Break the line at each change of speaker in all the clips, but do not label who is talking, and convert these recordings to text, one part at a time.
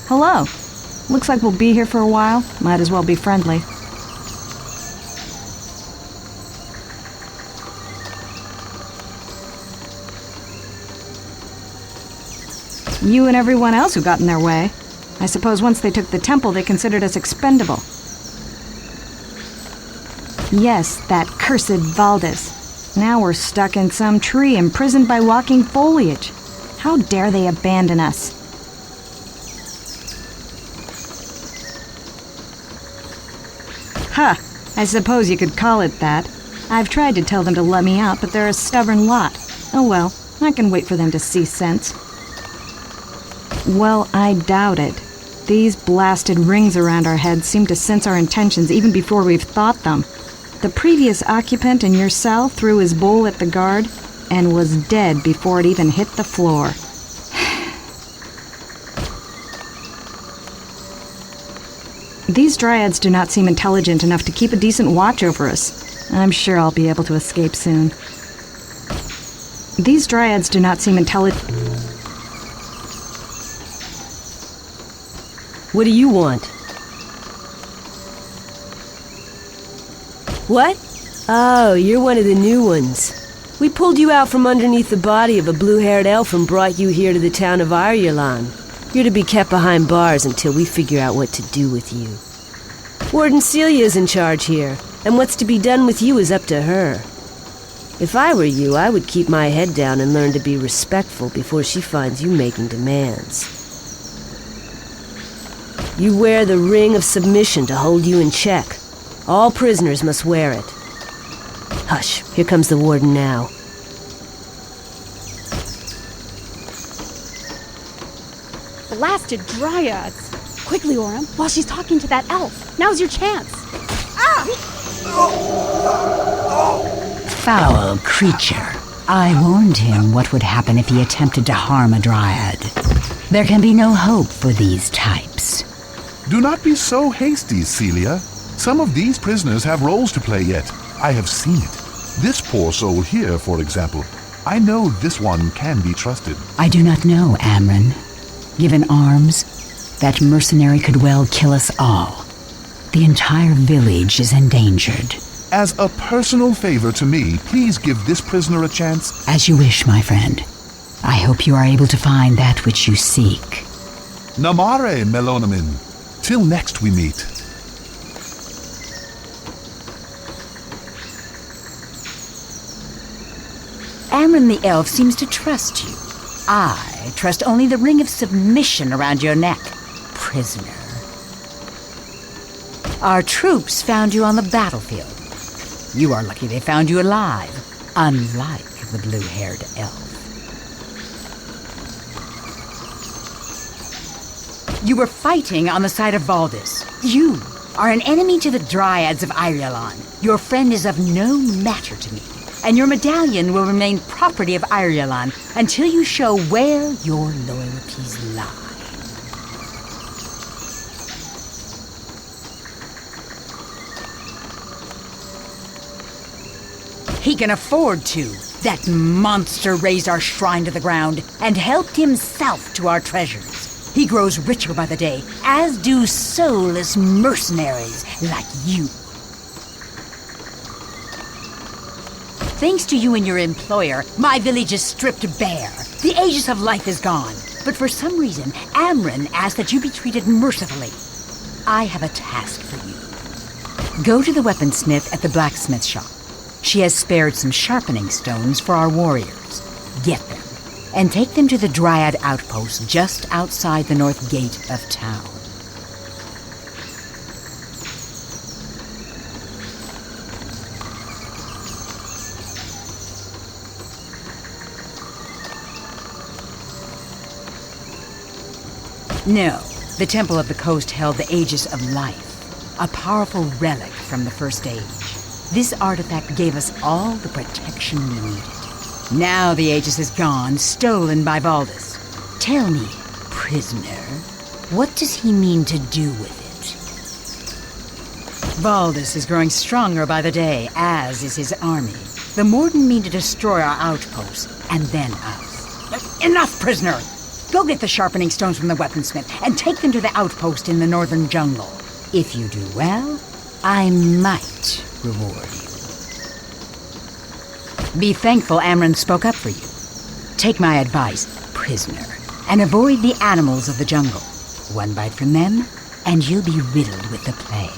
Hello. Looks like we'll be here for a while. Might as well be friendly. You and everyone else who got in their way. I suppose once they took the temple, they considered us expendable. Yes, that cursed Valdez. Now we're stuck in some tree, imprisoned by walking foliage. How dare they abandon us? Huh, I suppose you could call it that. I've tried to tell them to let me out, but they're a stubborn lot. Oh well, I can wait for them to see sense. Well, I doubt it. These blasted rings around our heads seem to sense our intentions even before we've thought them. The previous occupant in your cell threw his bowl at the guard and was dead before it even hit the floor. These dryads do not seem intelligent enough to keep a decent watch over us. I'm sure I'll be able to escape soon. These dryads do not seem intelligent.
What do you want? What? Oh, you're one of the new ones. We pulled you out from underneath the body of a blue-haired elf and brought you here to the town of Ireland. You're to be kept behind bars until we figure out what to do with you. Warden Celia's in charge here, and what's to be done with you is up to her. If I were you, I would keep my head down and learn to be respectful before she finds you making demands. You wear the ring of submission to hold you in check. All prisoners must wear it. Hush, here comes the warden now.
Blasted dryads! Quickly, Orem, while she's talking to that elf. Now's your chance. Ah!
Foul creature. I warned him what would happen if he attempted to harm a dryad. There can be no hope for these types.
Do not be so hasty, Celia. Some of these prisoners have roles to play yet. I have seen it. This poor soul here, for example. I know this one can be trusted.
I do not know, Amron. Given arms, that mercenary could well kill us all. The entire village is endangered.
As a personal favor to me, please give this prisoner a chance.
As you wish, my friend. I hope you are able to find that which you seek.
Namare, Melonamin. Till next we meet.
Amron the elf seems to trust you. I trust only the ring of submission around your neck, prisoner. Our troops found you on the battlefield. You are lucky they found you alive, unlike the blue-haired elf. You were fighting on the side of Valdez. You are an enemy to the dryads of Ireland. Your friend is of no matter to me, and your medallion will remain property of Ireland until you show where your loyalties lie. He can afford to. That monster razed our shrine to the ground and helped himself to our treasures. He grows richer by the day, as do soulless mercenaries like you. Thanks to you and your employer, my village is stripped bare. The aegis of life is gone. But for some reason, Amron asked that you be treated mercifully. I have a task for you. Go to the weaponsmith at the blacksmith shop. She has spared some sharpening stones for our warriors. Get them, and take them to the Dryad outpost just outside the north gate of town. No, the Temple of the Coast held the Aegis of Life, a powerful relic from the First Age. This artifact gave us all the protection we needed. Now the Aegis is gone, stolen by Valdez. Tell me, prisoner, what does he mean to do with it? Valdez is growing stronger by the day, as is his army. The Morden mean to destroy our outposts, and then us. Enough, prisoner! Go get the sharpening stones from the weaponsmith and take them to the outpost in the northern jungle. If you do well, I might reward you. Be thankful Amron spoke up for you. Take my advice, prisoner, and avoid the animals of the jungle. One bite from them, and you'll be riddled with the plague.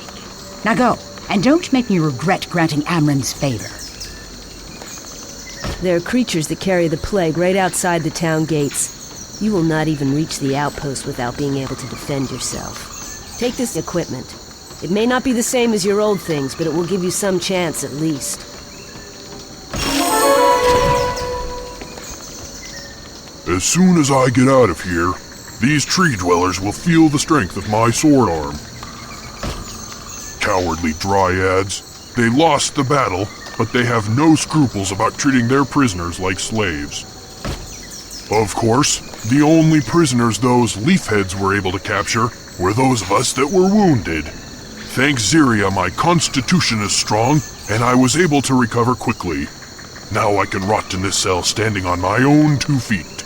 Now go, and don't make me regret granting Amron's favor.
There are creatures that carry the plague right outside the town gates. You will not even reach the outpost without being able to defend yourself. Take this equipment. It may not be the same as your old things, but it will give you some chance at least.
As soon as I get out of here, these tree dwellers will feel the strength of my sword arm. Cowardly dryads. They lost the battle, but they have no scruples about treating their prisoners like slaves. Of course, the only prisoners those leafheads were able to capture were those of us that were wounded. Thanks Ziria, my constitution is strong, and I was able to recover quickly. Now I can rot in this cell standing on my own 2 feet.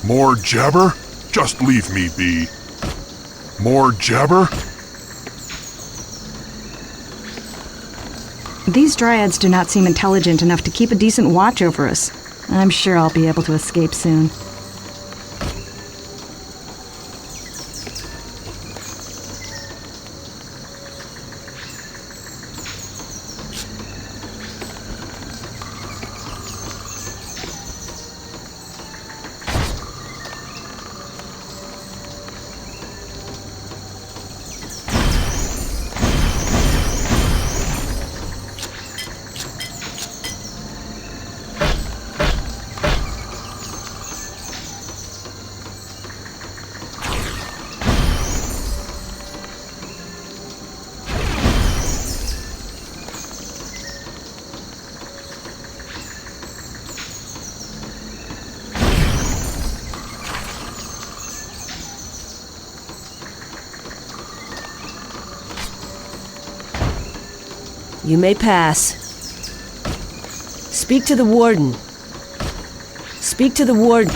More jabber? Just leave me be. More jabber?
These dryads do not seem intelligent enough to keep a decent watch over us. I'm sure I'll be able to escape soon.
You may pass. Speak to the warden. Speak to the warden.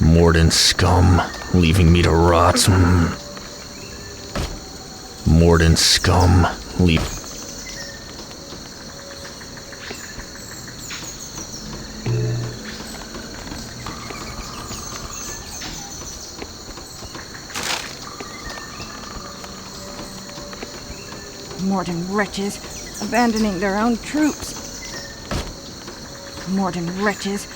Morden scum, leaving me to rot. Morden scum, leave...
Morden wretches, abandoning their own troops. Morden wretches,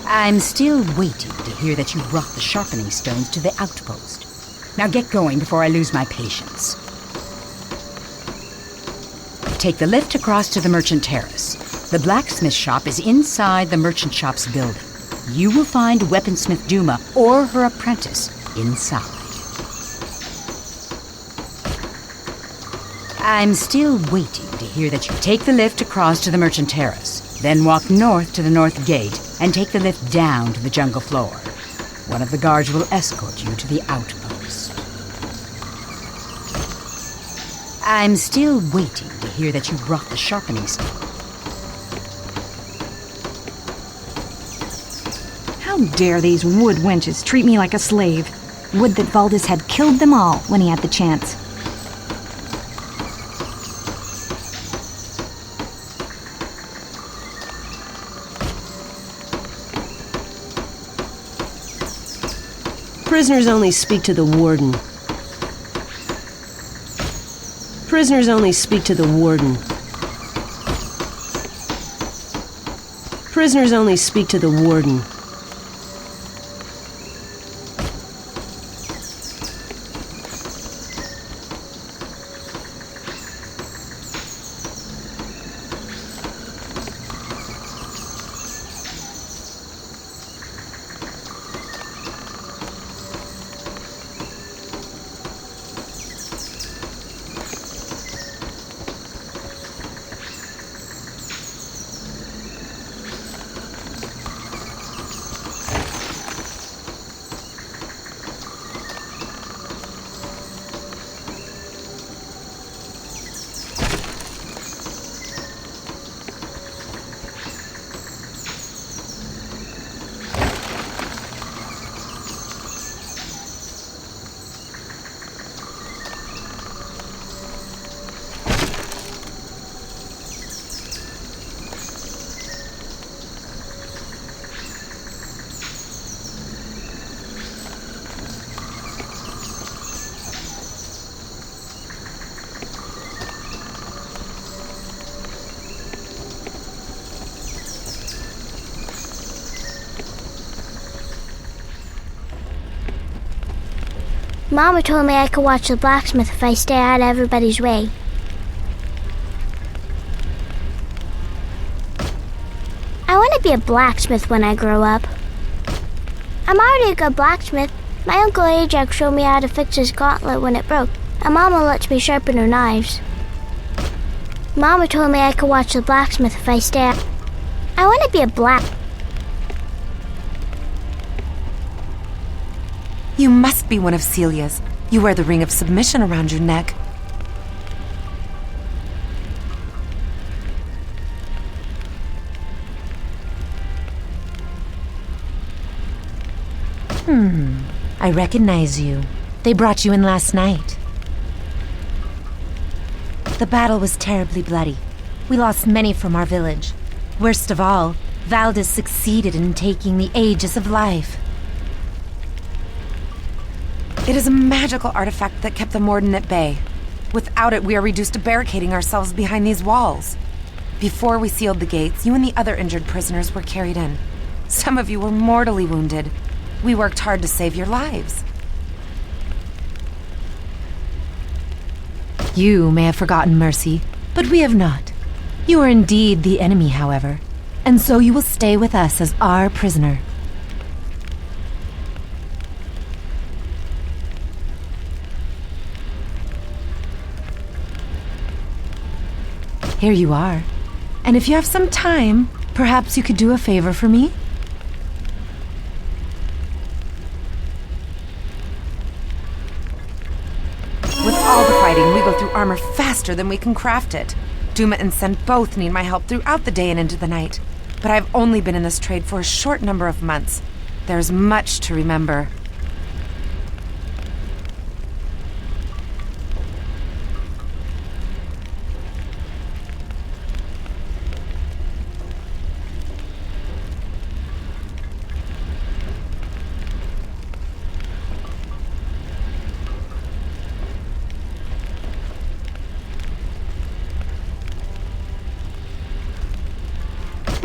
I'm still waiting to hear that you brought the sharpening stones to the outpost. Now get going before I lose my patience. Take the lift across to the merchant terrace. The blacksmith shop is inside the merchant shop's building. You will find weaponsmith Duma or her apprentice inside. I'm still waiting to hear that you take the lift across to the merchant terrace, then walk north to the north gate and take the lift down to the jungle floor. One of the guards will escort you to the outpost. I'm still waiting to hear that you brought the sharpening stone.
How dare these wood wenches treat me like a slave? Would that Valdis had killed them all when he had the chance.
Prisoners only speak to the warden. Prisoners only speak to the warden. Prisoners only speak to the warden.
Mama told me I could watch the blacksmith if I stay out of everybody's way. I want to be a blacksmith when I grow up. I'm already a good blacksmith. My Uncle Ajax showed me how to fix his gauntlet when it broke, and Mama lets me sharpen her knives. Mama told me I could watch the blacksmith if I stay out. I want to be a
You must be one of Celia's. You wear the ring of submission around your neck.
I recognize you. They brought you in last night. The battle was terribly bloody. We lost many from our village. Worst of all, Valdis succeeded in taking the Aegis of Life.
It is a magical artifact that kept the Morden at bay. Without it, we are reduced to barricading ourselves behind these walls. Before we sealed the gates, you and the other injured prisoners were carried in. Some of you were mortally wounded. We worked hard to save your lives.
You may have forgotten Mercy, but we have not. You are indeed the enemy, however, and so you will stay with us as our prisoner. Here you are. And if you have some time, perhaps you could do a favor for me?
With all the fighting, we go through armor faster than we can craft it. Duma and Sen both need my help throughout the day and into the night. But I've only been in this trade for a short number of months. There's much to remember.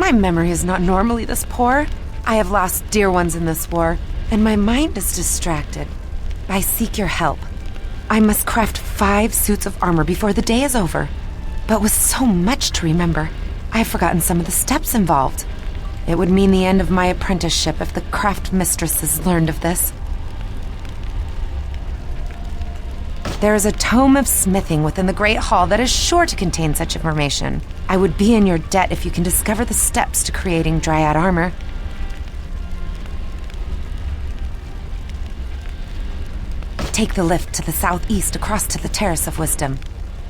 My memory is not normally this poor. I have lost dear ones in this war, and my mind is distracted. I seek your help. I must craft 5 suits of armor before the day is over. But with so much to remember, I have forgotten some of the steps involved. It would mean the end of my apprenticeship if the craft mistresses learned of this. There is a tome of smithing within the Great Hall that is sure to contain such information. I would be in your debt if you can discover the steps to creating Dryad armor. Take the lift to the southeast across to the Terrace of Wisdom.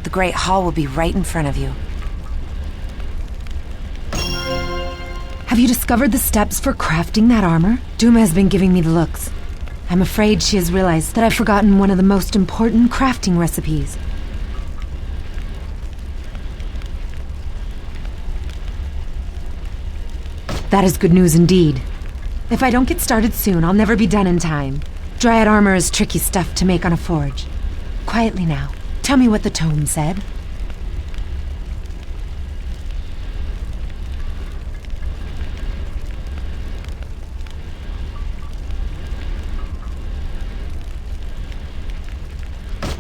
The Great Hall will be right in front of you.
Have you discovered the steps for crafting that armor? Duma has been giving me the looks. I'm afraid she has realized that I've forgotten one of the most important crafting recipes. That is good news indeed. If I don't get started soon, I'll never be done in time. Dryad armor is tricky stuff to make on a forge. Quietly now, tell me what the tome said.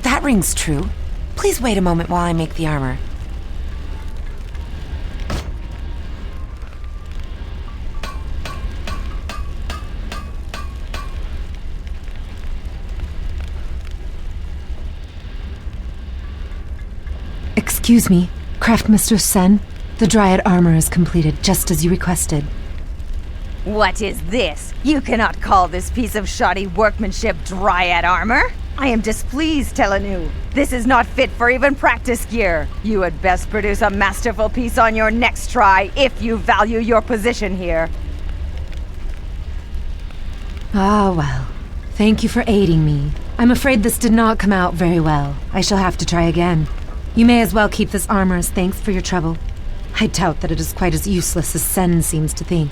That rings true. Please wait a moment while I make the armor.
Excuse me, Craftmistress Sen. The Dryad armor is completed, just as you requested.
What is this? You cannot call this piece of shoddy workmanship Dryad armor? I am displeased, Telanu. This is not fit for even practice gear. You had best produce a masterful piece on your next try if you value your position here.
Ah, well. Thank you for aiding me. I'm afraid this did not come out very well. I shall have to try again. You may as well keep this armor as thanks for your trouble. I doubt that it is quite as useless as Sen seems to think.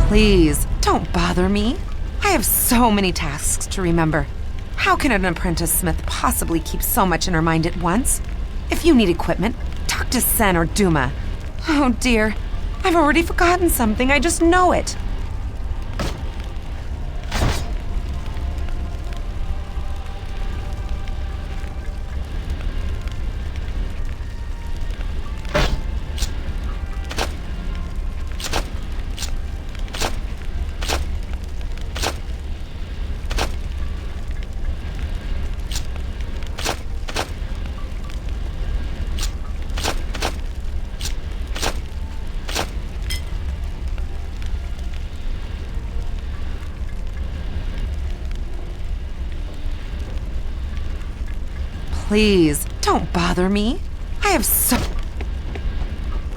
Please, don't bother me. I have so many tasks to remember. How can an apprentice smith possibly keep so much in her mind at once? If you need equipment, talk to Sen or Duma. Oh dear, I've already forgotten something, I just know it. please, don't bother me. I have so...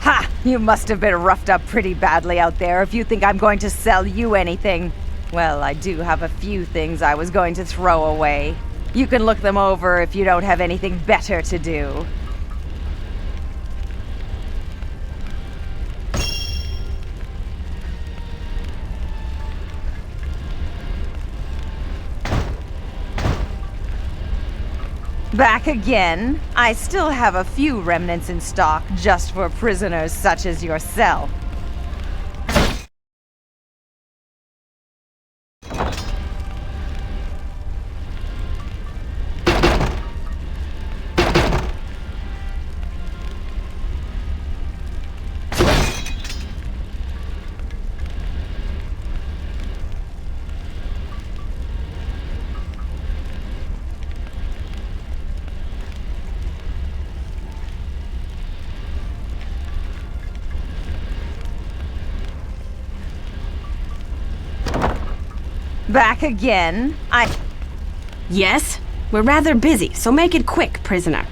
Ha! You must have been roughed up pretty badly out there if you think I'm going to sell you anything. Well, I do have a few things I was going to throw away. You can look them over if you don't have anything better to do. Back again? I still have a few remnants in stock just for prisoners such as yourself. Back again?
Yes? We're rather busy, so make it quick, prisoner.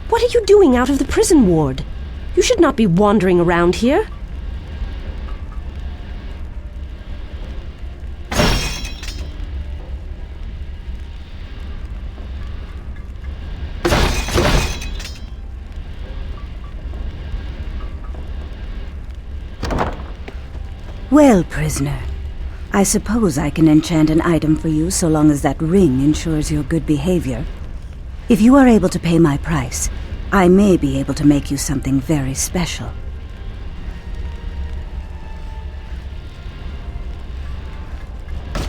What are you doing out of the prison ward? You should not be wandering around here.
Well, prisoner, I suppose I can enchant an item for you so long as that ring ensures your good behavior. If you are able to pay my price, I may be able to make you something very special.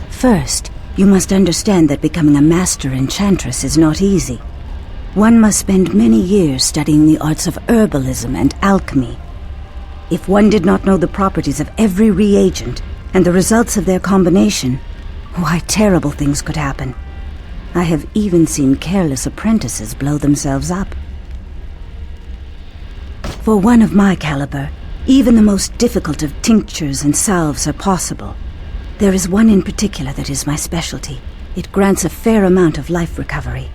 First, you must understand that becoming a master enchantress is not easy. One must spend many years studying the arts of herbalism and alchemy. If one did not know the properties of every reagent and the results of their combination, why, terrible things could happen. I have even seen careless apprentices blow themselves up. For one of my caliber, even the most difficult of tinctures and salves are possible. There is one in particular that is my specialty. It grants a fair amount of life recovery.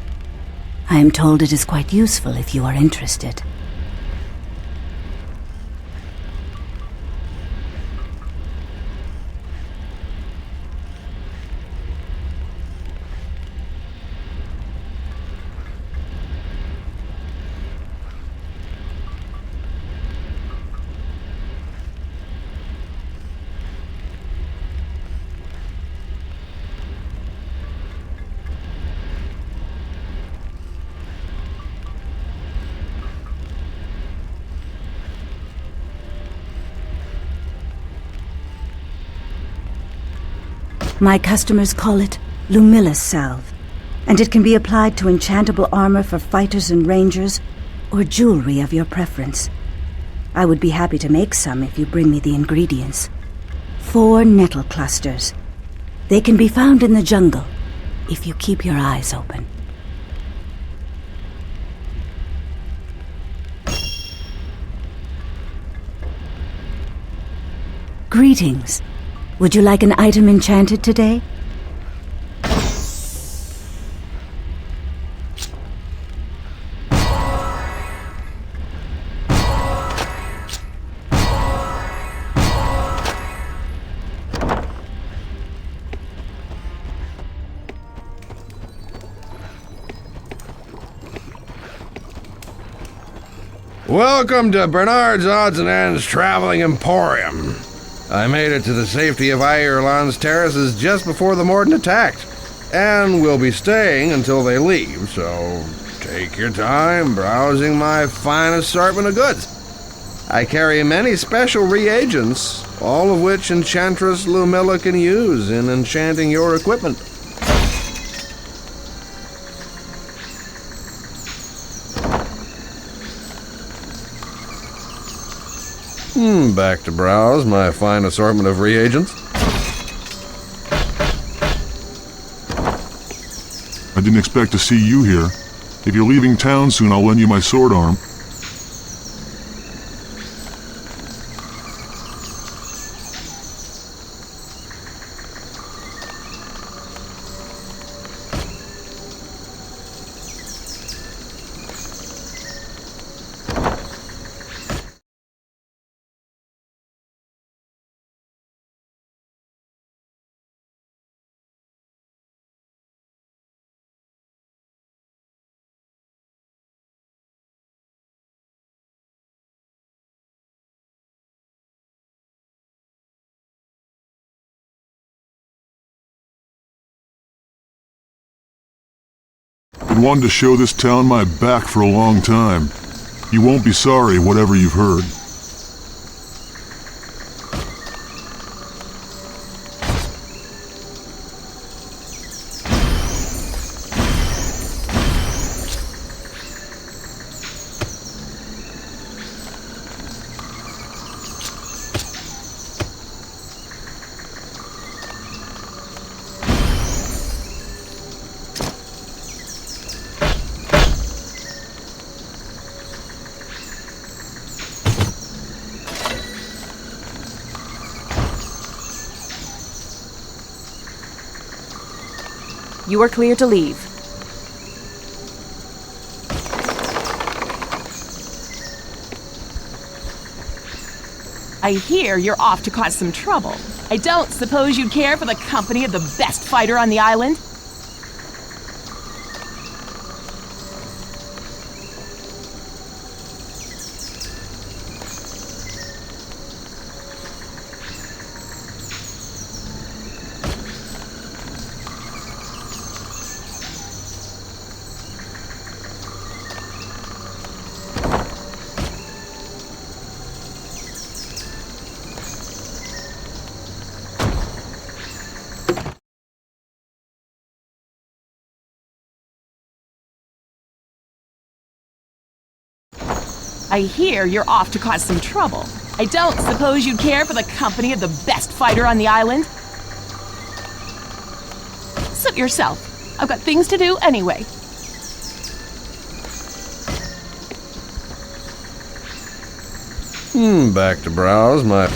I am told it is quite useful if you are interested. My customers call it Lumilla's Salve, and it can be applied to enchantable armor for fighters and rangers, or jewelry of your preference. I would be happy to make some if you bring me the ingredients. 4 nettle clusters. They can be found in the jungle, if you keep your eyes open. Greetings. Would you like an item enchanted today?
Welcome to Bernard's Odds and Ends Traveling Emporium. I made it to the safety of Ireland's terraces just before the Morden attacked, and will be staying until they leave, so take your time browsing my fine assortment of goods. I carry many special reagents, all of which Enchantress Lumilla can use in enchanting your equipment. Back to browse my fine assortment of reagents.
I didn't expect to see you here. If you're leaving town soon, I'll lend you my sword arm. Been wanting to show this town my back for a long time. You won't be sorry, whatever you've heard.
You are clear to leave.
I hear you're off to cause some trouble. I don't suppose you'd care for the company of the best fighter on the island? I hear you're off to cause some trouble. I don't suppose you'd care for the company of the best fighter on the island? Suit yourself. I've got things to do anyway.
Back to browse my...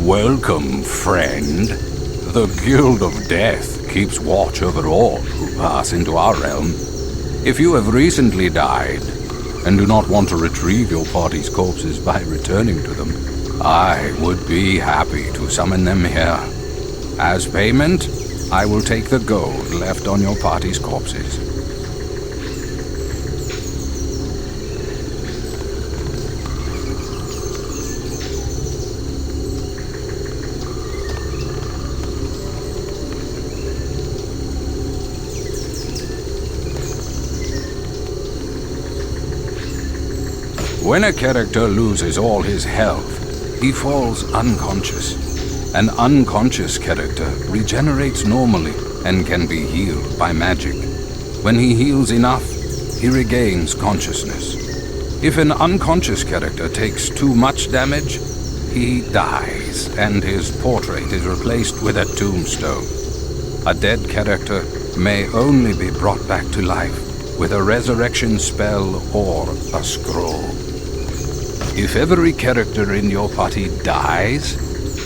Welcome, friend. The Guild of Death keeps watch over all who pass into our realm. If you have recently died, and do not want to retrieve your party's corpses by returning to them, I would be happy to summon them here. As payment, I will take the gold left on your party's corpses. When a character loses all his health, he falls unconscious. An unconscious character regenerates normally and can be healed by magic. When he heals enough, he regains consciousness. If an unconscious character takes too much damage, he dies, and his portrait is replaced with a tombstone. A dead character may only be brought back to life with a resurrection spell or a scroll. If every character in your party dies,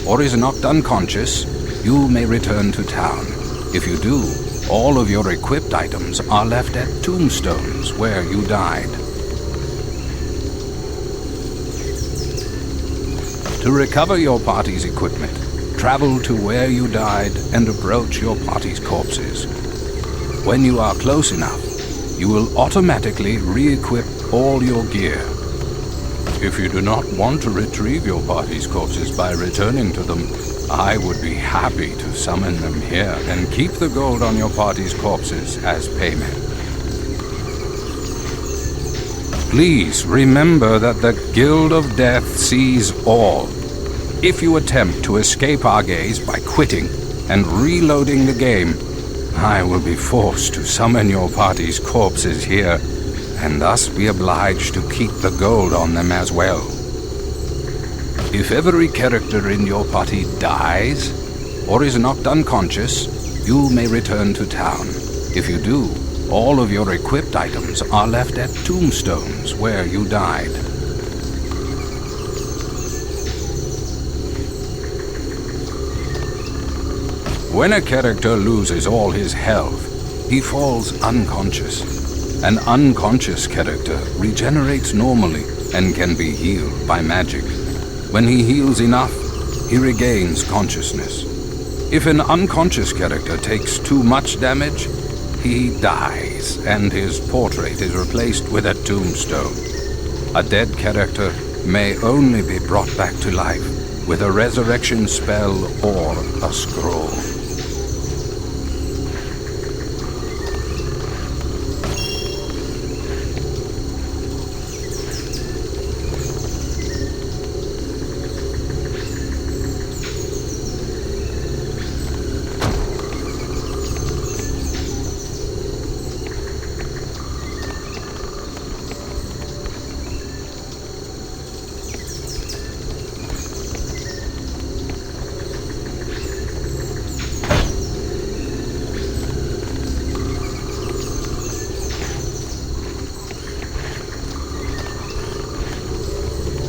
or is knocked unconscious, you may return to town. If you do, all of your equipped items are left at tombstones where you died. To recover your party's equipment, travel to where you died and approach your party's corpses. When you are close enough, you will automatically re-equip all your gear. If you do not want to retrieve your party's corpses by returning to them, I would be happy to summon them here and keep the gold on your party's corpses as payment. Please remember that the Guild of Death sees all. If you attempt to escape our gaze by quitting and reloading the game, I will be forced to summon your party's corpses here, and thus be obliged to keep the gold on them as well. If every character in your party dies, or is knocked unconscious, you may return to town. If you do, all of your equipped items are left at tombstones where you died. When a character loses all his health, he falls unconscious. An unconscious character regenerates normally and can be healed by magic. When he heals enough, he regains consciousness. If an unconscious character takes too much damage, he dies, and his portrait is replaced with a tombstone. A dead character may only be brought back to life with a resurrection spell or a scroll.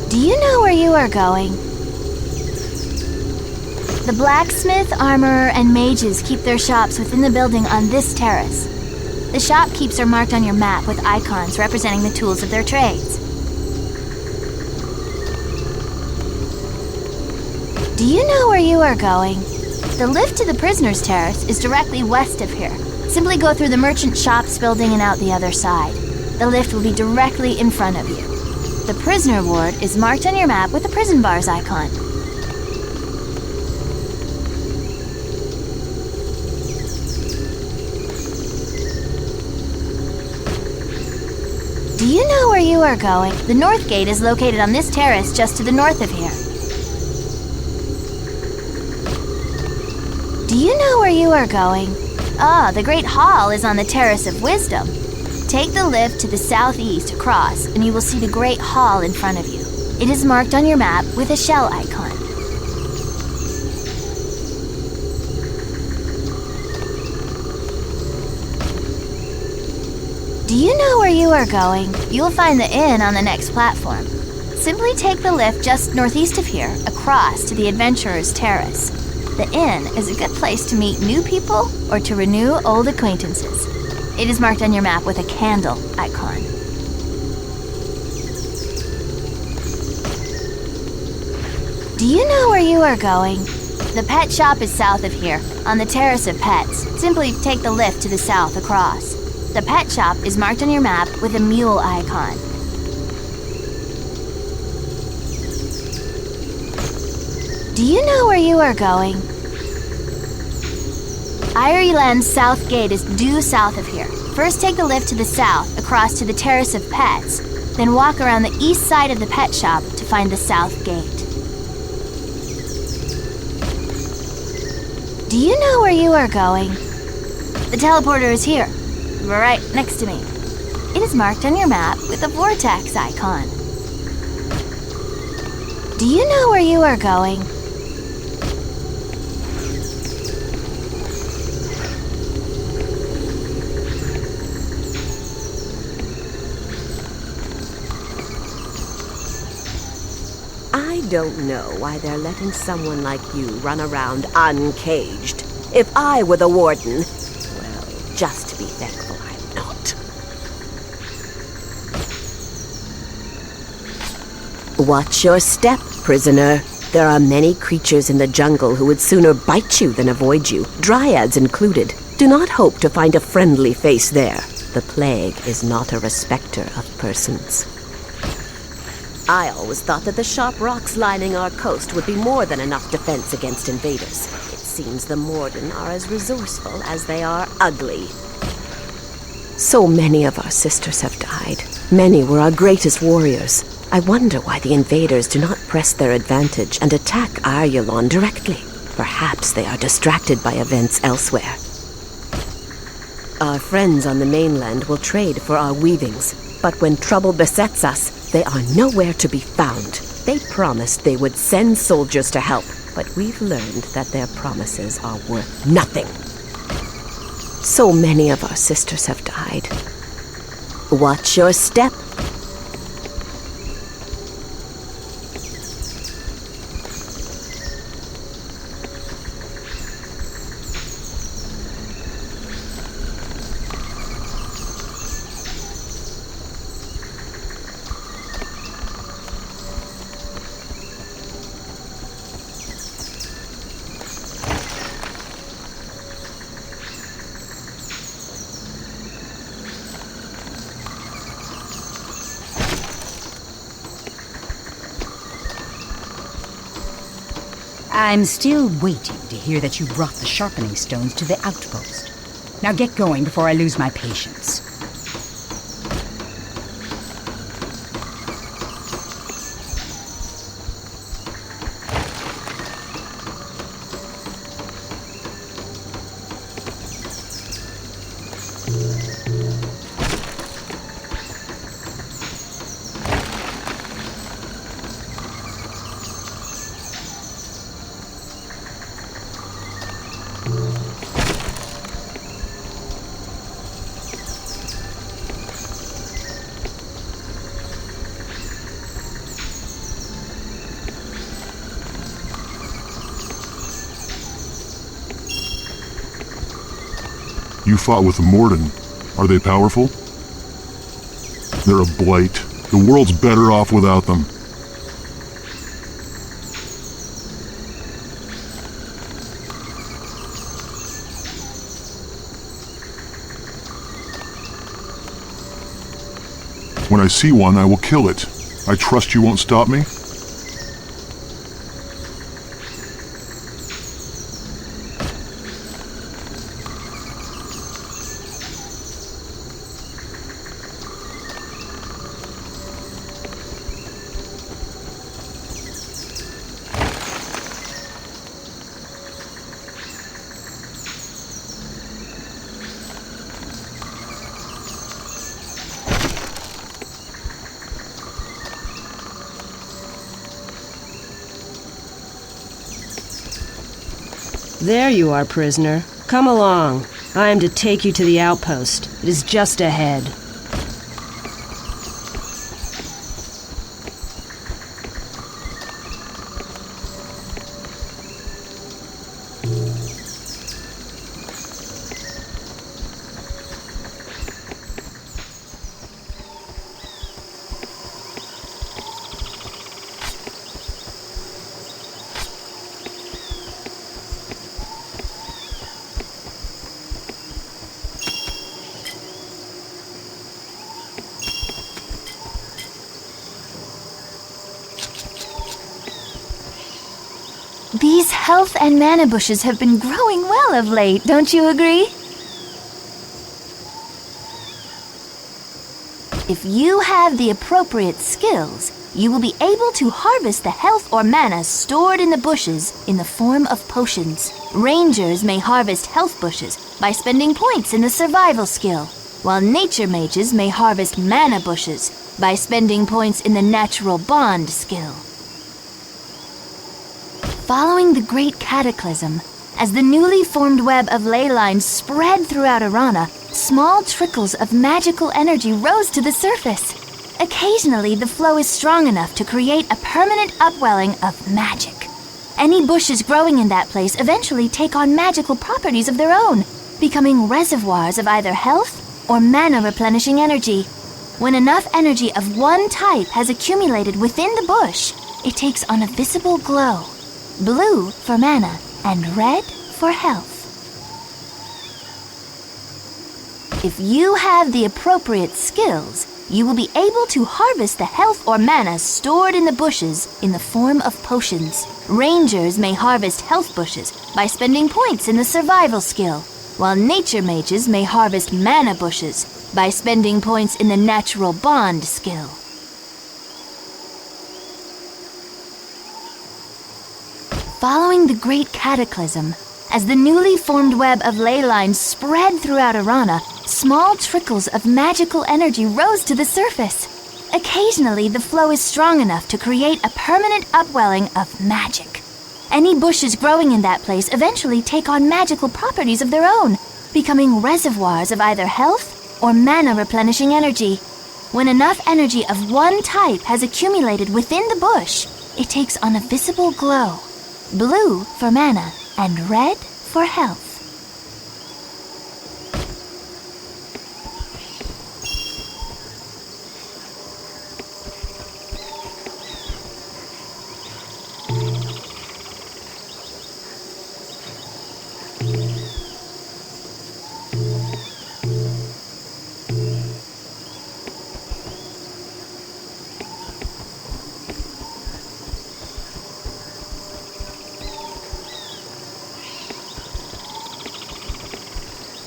Do you know where you are going? The blacksmith, armorer, and mages keep their shops within the building on this terrace. The shopkeepers are marked on your map with icons representing the tools of their trades. Do you know where you are going? The lift to the prisoner's terrace is directly west of here. Simply go through the merchant shops building and out the other side. The lift will be directly in front of you. The prisoner ward is marked on your map with the prison bars icon. Do you know where you are going? The north gate is located on this terrace just to the north of here. Do you know where you are going? Ah, the Great Hall is on the Terrace of Wisdom. Take the lift to the southeast across, and you will see the Great Hall in front of you. It is marked on your map with a shell icon. Do you know where you are going? You will find the inn on the next platform. Simply take the lift just northeast of here, across to the Adventurer's Terrace. The inn is a good place to meet new people or to renew old acquaintances. It is marked on your map with a candle icon. Do you know where you are going? The pet shop is south of here, on the Terrace of Pets. Simply take the lift to the south across. The pet shop is marked on your map with a mule icon. Do you know where you are going? Ireland's south gate is due south of here. First take the lift to the south, across to the Terrace of Pets, then walk around the east side of the pet shop to find the south gate. Do you know where you are going? The teleporter is here, right next to me. It is marked on your map with a vortex icon. Do you know where you are going?
I don't know why they're letting someone like you run around uncaged. If I were the warden, well, just to be thankful I'm not. Watch your step, prisoner. There are many creatures in the jungle who would sooner bite you than avoid you, dryads included. Do not hope to find a friendly face there. The plague is not a respecter of persons. I always thought that the sharp rocks lining our coast would be more than enough defense against invaders. It seems the Morden are as resourceful as they are ugly. So many of our sisters have died. Many were our greatest warriors. I wonder why the invaders do not press their advantage and attack Ireland directly. Perhaps they are distracted by events elsewhere. Our friends on the mainland will trade for our weavings, but when trouble besets us, they are nowhere to be found. They promised they would send soldiers to help, but we've learned that their promises are worth nothing. So many of our sisters have died. Watch your step.
I'm still waiting to hear that you brought the sharpening stones to the outpost. Now get going before I lose my patience.
You fought with the Morden. Are they powerful? They're a blight. The world's better off without them. When I see one, I will kill it. I trust you won't stop me?
There you are, prisoner. Come along. I am to take you to the outpost. It is just ahead.
These health and mana bushes have been growing well of late, don't you agree? If you have the appropriate skills, you will be able to harvest the health or mana stored in the bushes in the form of potions. Rangers may harvest health bushes by spending points in the survival skill, while nature mages may harvest mana bushes by spending points in the natural bond skill. Following the Great Cataclysm, as the newly formed web of ley lines spread throughout Arana, small trickles of magical energy rose to the surface. Occasionally, the flow is strong enough to create a permanent upwelling of magic. Any bushes growing in that place eventually take on magical properties of their own, becoming reservoirs of either health or mana-replenishing energy. When enough energy of one type has accumulated within the bush, it takes on a visible glow. blue for mana, and red for health. If you have the appropriate skills, you will be able to harvest the health or mana stored in the bushes in the form of potions. Rangers may harvest health bushes by spending points in the survival skill, while nature mages may harvest mana bushes by spending points in the natural bond skill. Following the Great Cataclysm, as the newly formed web of ley lines spread throughout Arana, small trickles of magical energy rose to the surface. Occasionally, the flow is strong enough to create a permanent upwelling of magic. Any bushes growing in that place eventually take on magical properties of their own, becoming reservoirs of either health or mana-replenishing energy. When enough energy of one type has accumulated within the bush, it takes on a visible glow. Blue for mana and red for health.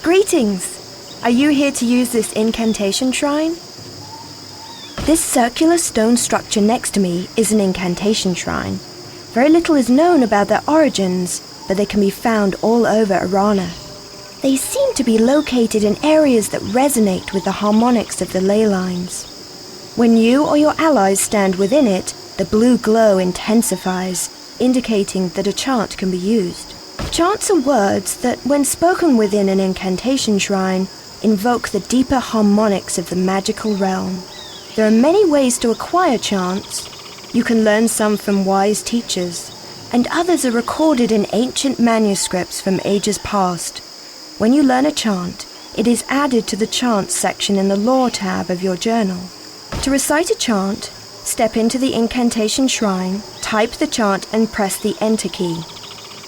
Greetings! Are you here to use this incantation shrine? This circular stone structure next to me is an incantation shrine. Very little is known about their origins, but they can be found all over Arana. They seem to be located in areas that resonate with the harmonics of the ley lines. When you or your allies stand within it, the blue glow intensifies, indicating that a chant can be used. Chants are words that, when spoken within an incantation shrine, invoke the deeper harmonics of the magical realm. There are many ways to acquire chants. You can learn some from wise teachers, and others are recorded in ancient manuscripts from ages past. When you learn a chant, it is added to the chants section in the lore tab of your journal. To recite a chant, step into the incantation shrine, type the chant and press the enter key.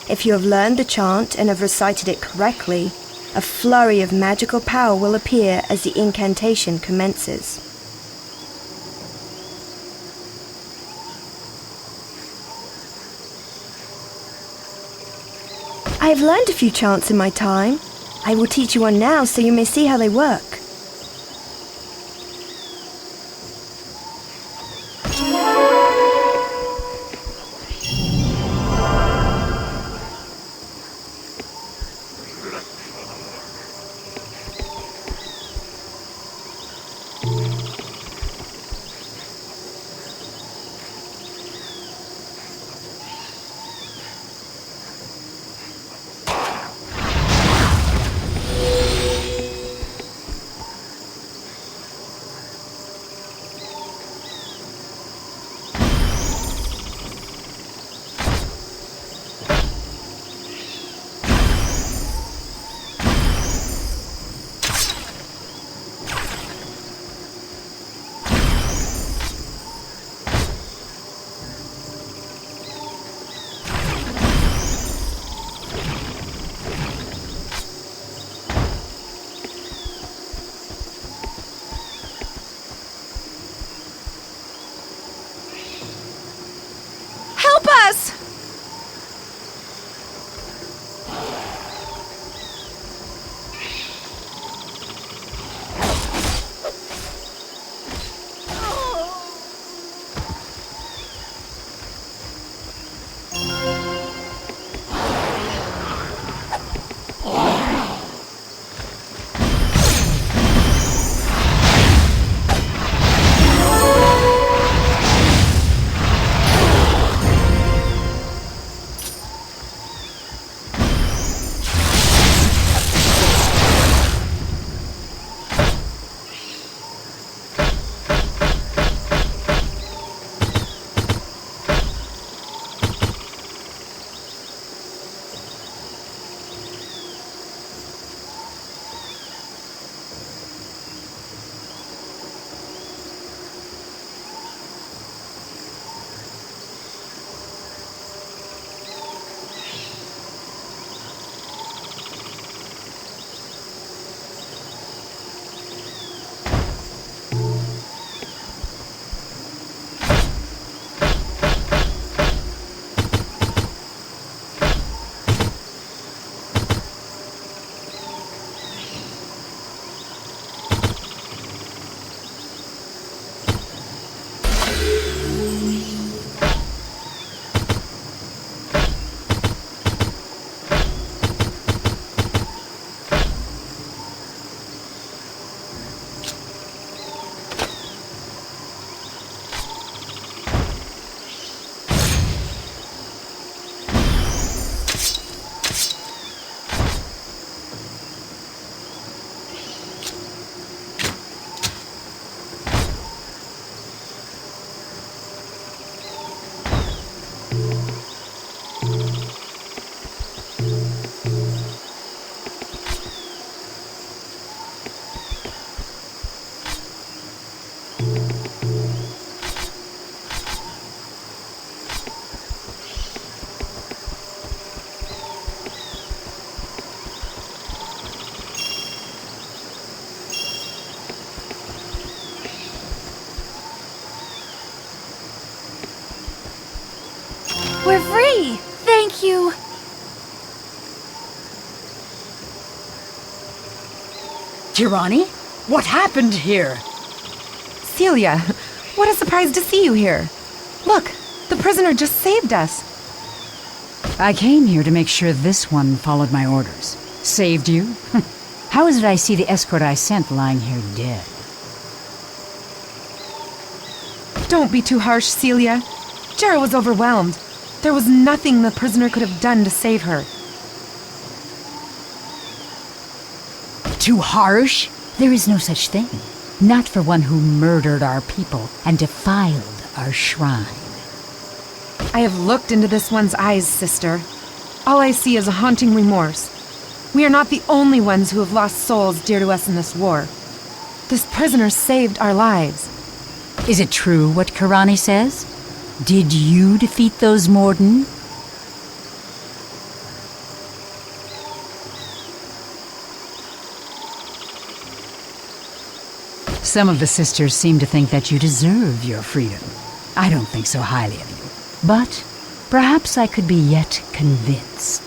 If you have learned the chant and have recited it correctly, a flurry of magical power will appear as the incantation commences. I have learned a few chants in my time. I will teach you one now so you may see how they work.
Thank you.
Tirani? What happened here?
Celia, what a surprise to see you here. Look, the prisoner just saved us.
I came here to make sure this one followed my orders. Saved you? How is it I see the escort I sent lying here dead?
Don't be too harsh, Celia. Jera was overwhelmed. There was nothing the prisoner could have done to save her.
Too harsh? There is no such thing. Not for one who murdered our people and defiled our shrine.
I have looked into this one's eyes, sister. All I see is a haunting remorse. We are not the only ones who have lost souls dear to us in this war. This prisoner saved our lives.
Is it true what Kirani says? Did you defeat those Morden?
Some of the sisters seem to think that you deserve your freedom. I don't think so highly of you. But perhaps I could be yet convinced.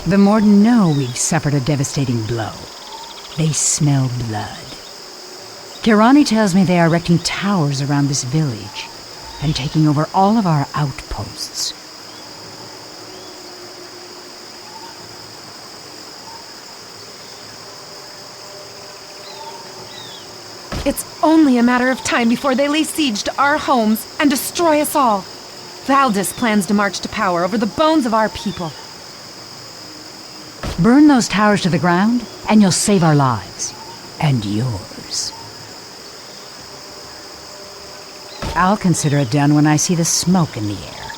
The Morden know we've suffered a devastating blow. They smell blood. Kirani tells me they are erecting towers around this village and taking over all of our outposts.
It's only a matter of time before they lay siege to our homes and destroy us all. Valdis plans to march to power over the bones of our people.
Burn those towers to the ground, and you'll save our lives. And yours. I'll consider it done when I see the smoke in the air.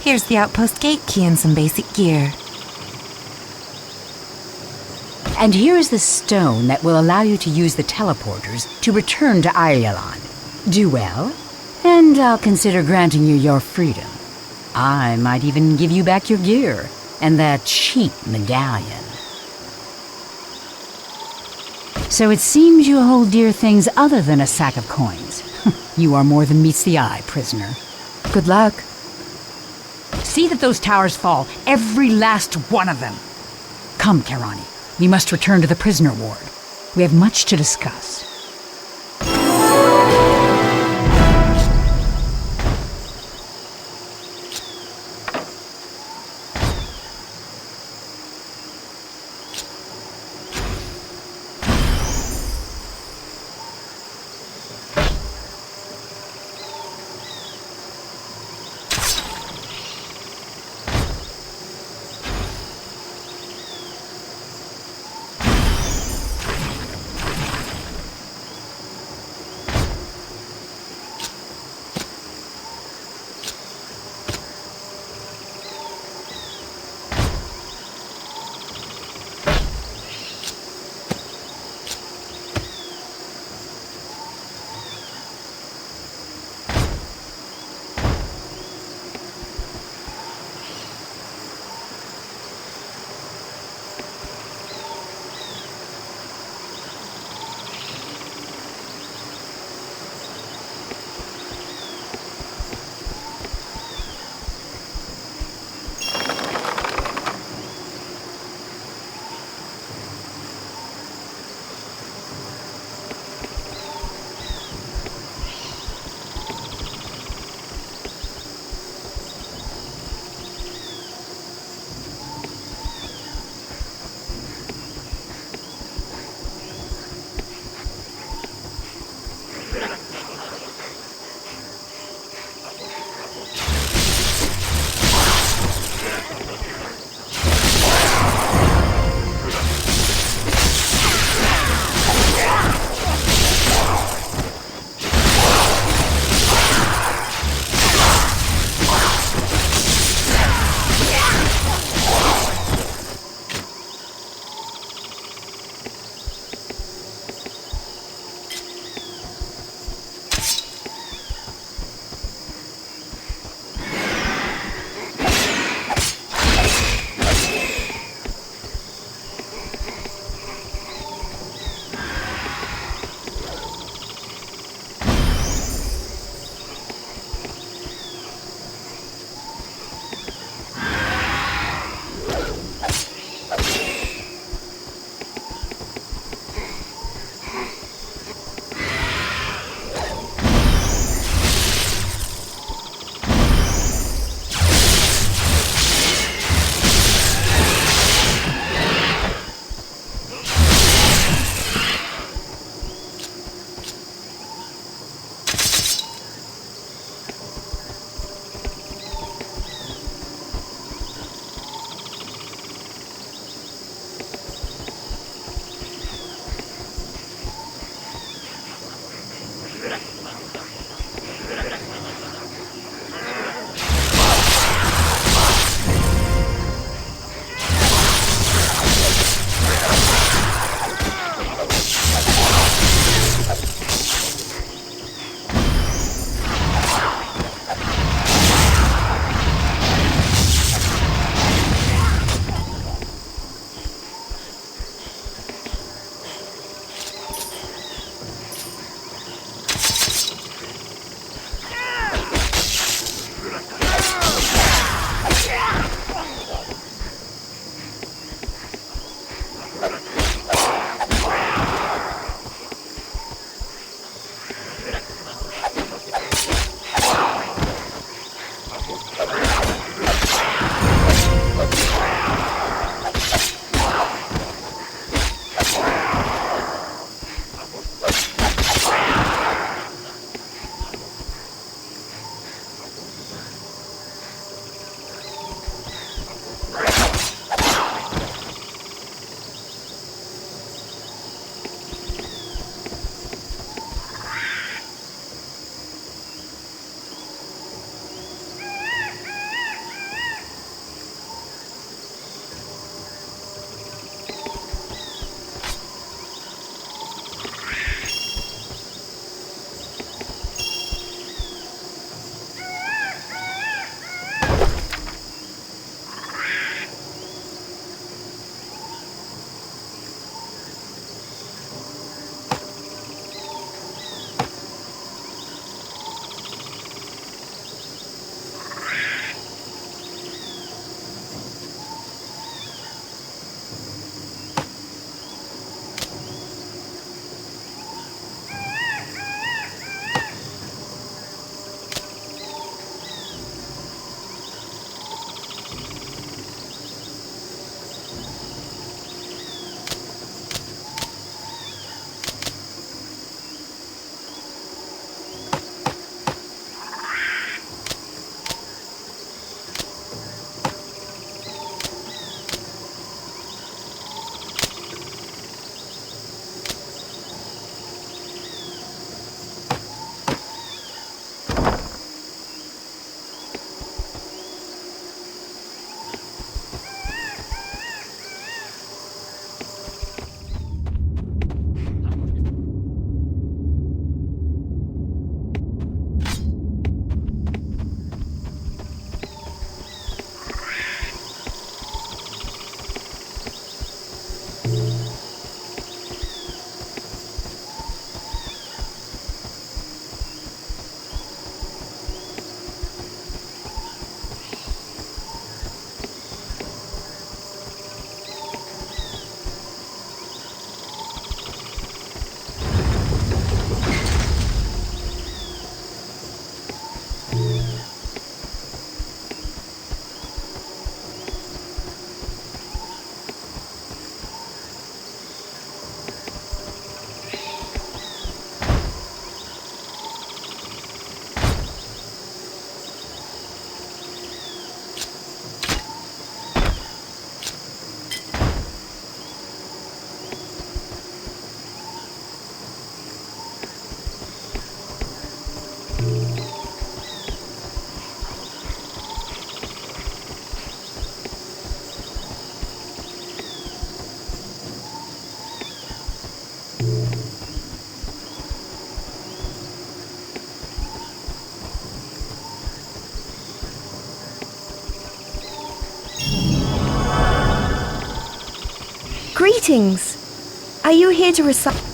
Here's the outpost gate key and some basic gear.
And here is the stone that will allow you to use the teleporters to return to Ireland. Do well, and I'll consider granting you your freedom. I might even give you back your gear and that cheap medallion. So it seems you hold dear things other than a sack of coins. You are more than meets the eye, prisoner.
Good luck.
See that those towers fall, every last one of them. Come, Kirani. We must return to the prisoner ward. We have much to discuss.
Greetings. Are you here to recite?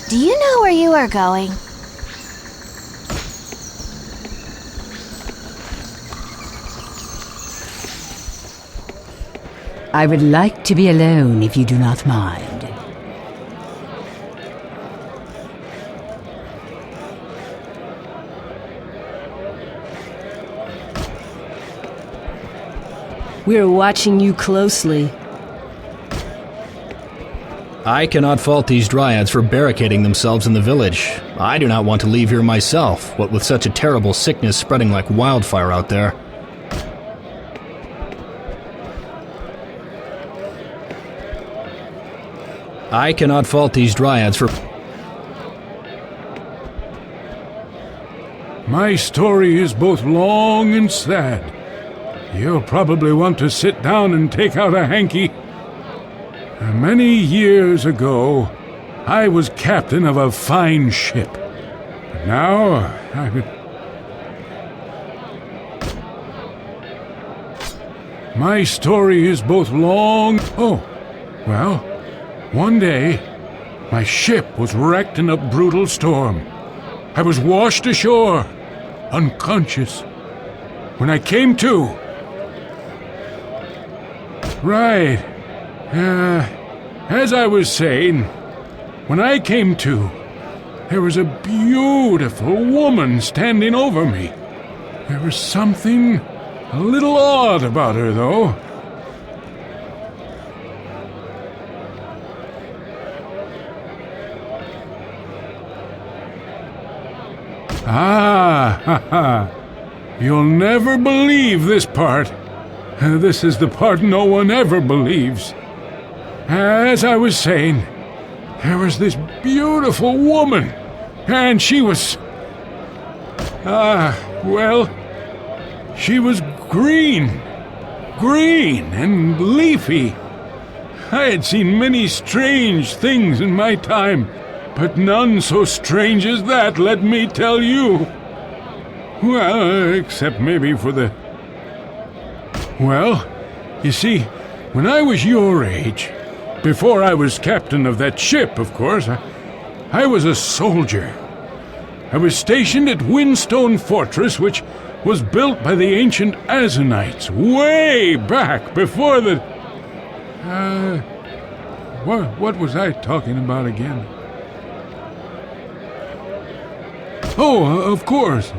Do you know where you are going?
I would like to be alone if you do not mind.
We're watching you closely.
I cannot fault these dryads for barricading themselves in the village. I do not want to leave here myself, what with such a terrible sickness spreading like wildfire out there. I cannot fault these dryads for...
My story is both long and sad. You'll probably want to sit down and take out a hanky. Many years ago, I was captain of a fine ship. But now, my story is both long... Oh, well, one day, my ship was wrecked in a brutal storm. I was washed ashore, unconscious. When I came to... Right. As I was saying, when I came to, there was a beautiful woman standing over me. There was something a little odd about her, though. You'll never believe this part. This is the part no one ever believes. As I was saying, there was this beautiful woman, and she was... well, she was green and leafy. I had seen many strange things in my time, but none so strange as that, let me tell you. Well, except maybe for the... Well, you see, when I was your age, before I was captain of that ship, of course, I was a soldier. I was stationed at Windstone Fortress, which was built by the ancient Azanites way back before the... What was I talking about again? Oh, of course.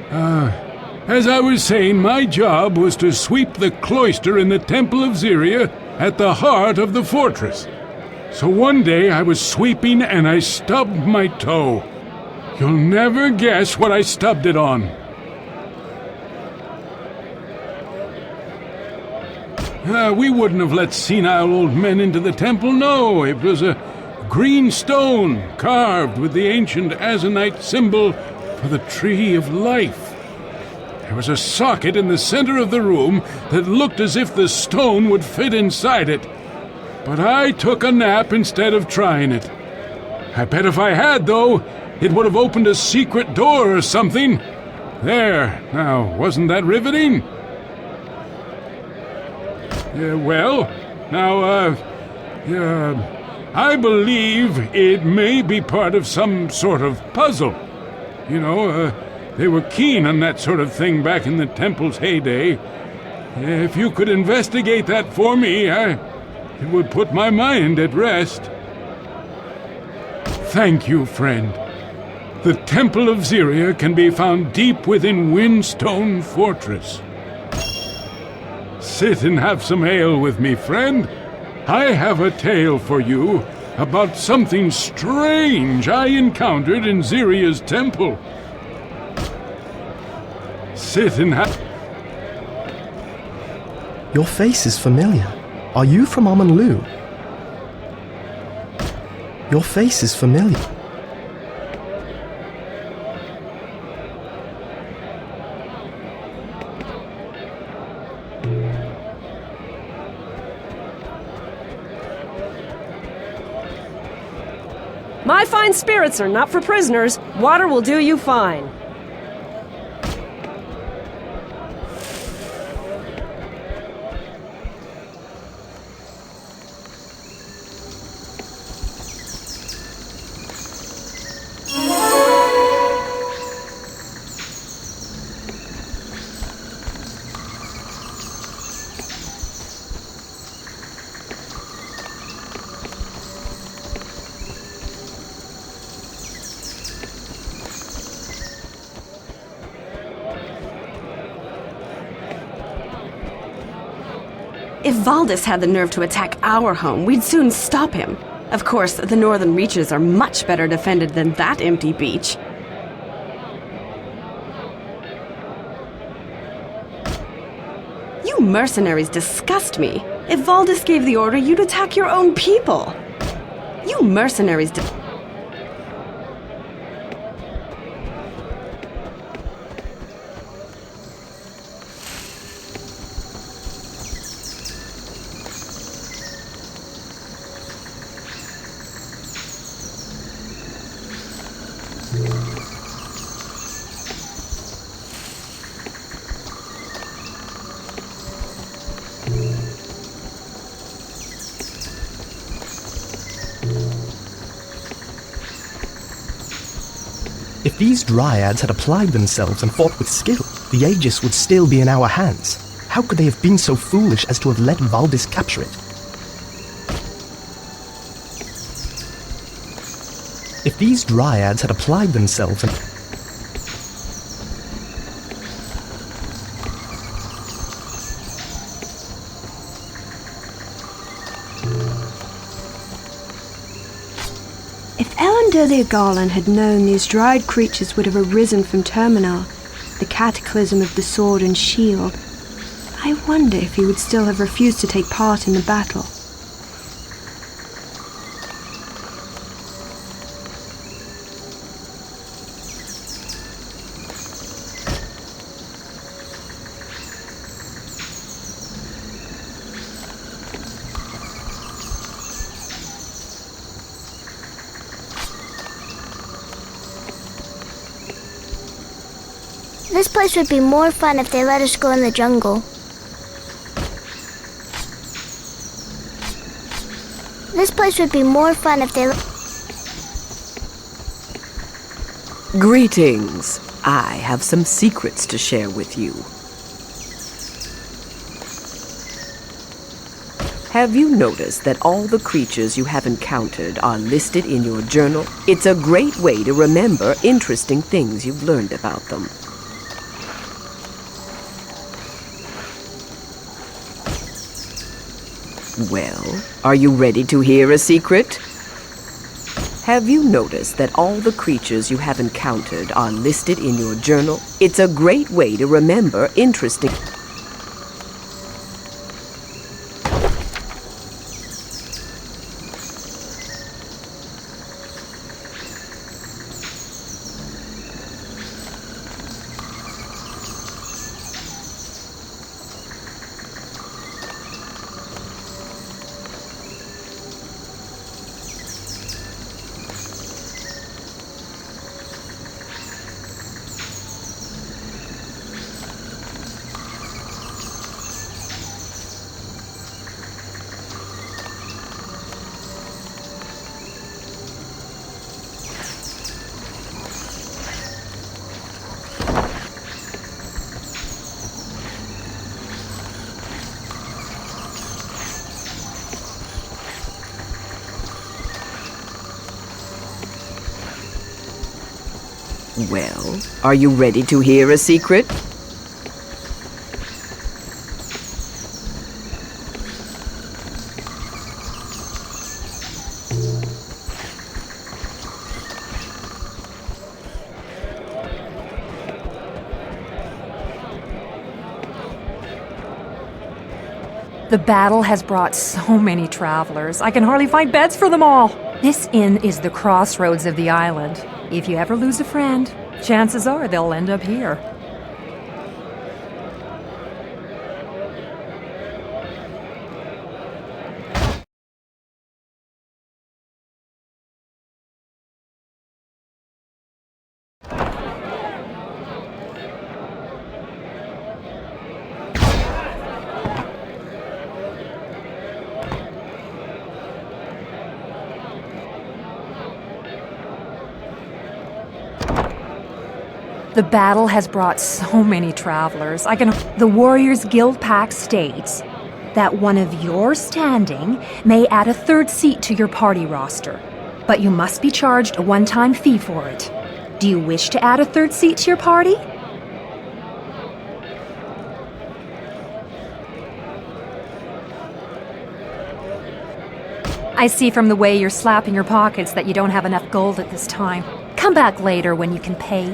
As I was saying, my job was to sweep the cloister in the Temple of Zyria at the heart of the fortress. So one day I was sweeping and I stubbed my toe. You'll never guess what I stubbed it on. We wouldn't have let senile old men into the temple, no. It was a green stone carved with the ancient Azanite symbol for the Tree of Life. There was a socket in the center of the room that looked as if the stone would fit inside it. But I took a nap instead of trying it. I bet if I had, though, it would have opened a secret door or something. There, now, wasn't that riveting? I believe it may be part of some sort of puzzle. They were keen on that sort of thing back in the temple's heyday. If you could investigate that for me, it would put my mind at rest. Thank you, friend. The Temple of Zyria can be found deep within Windstone Fortress. Sit and have some ale with me, friend. I have a tale for you about something strange I encountered in Zyria's temple. Sit and have...
Your face is familiar. Are you from Amanlu? Your face is familiar.
My fine spirits are not for prisoners. Water will do you fine.
If Valdis had the nerve to attack our home, we'd soon stop him. Of course, the northern reaches are much better defended than that empty beach. You mercenaries disgust me. If Valdis gave the order, you'd attack your own people. You mercenaries
If these dryads had applied themselves and fought with skill, the Aegis would still be in our hands. How could they have been so foolish as to have let Valdis capture it? If these dryads had applied themselves and...
If Elendelia Garland had known these dryad creatures would have arisen from Terminar, the cataclysm of the sword and shield, I wonder if he would still have refused to take part in the battle.
This place would be more fun if they let us go in the jungle. This place would be more fun if they
Greetings. I have some secrets to share with you. Have you noticed that all the creatures you have encountered are listed in your journal? It's a great way to remember interesting things you've learned about them. Well, are you ready to hear a secret? Have you noticed that all the creatures you have encountered are listed in your journal? It's a great way to remember interesting... Well, are you ready to hear a secret?
The battle has brought so many travelers, I can hardly find beds for them all. This inn is the crossroads of the island. If you ever lose a friend, chances are they'll end up here. The battle has brought so many travelers. The Warriors Guild Pact states that one of your standing may add a third seat to your party roster, but you must be charged a one-time fee for it. Do you wish to add a third seat to your party? I see from the way you're slapping your pockets that you don't have enough gold at this time. Come back later when you can pay.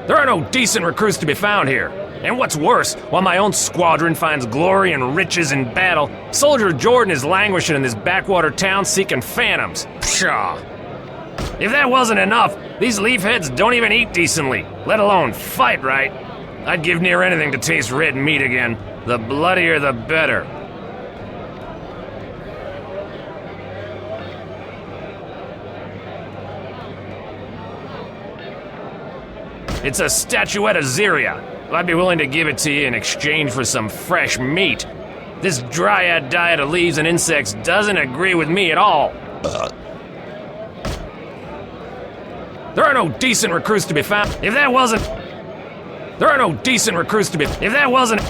There are no decent recruits to be found here. And what's worse, while my own squadron finds glory and riches in battle, Soldier Jordan is languishing in this backwater town seeking phantoms. Pshaw! If that wasn't enough, these leafheads don't even eat decently, let alone fight right. I'd give near anything to taste red meat again. The bloodier the better. It's a statuette of Zyria. I'd be willing to give it to you in exchange for some fresh meat. This dryad diet of leaves and insects doesn't agree with me at all. There are no decent recruits to be found. If that wasn't... There are no decent recruits to be... If that wasn't...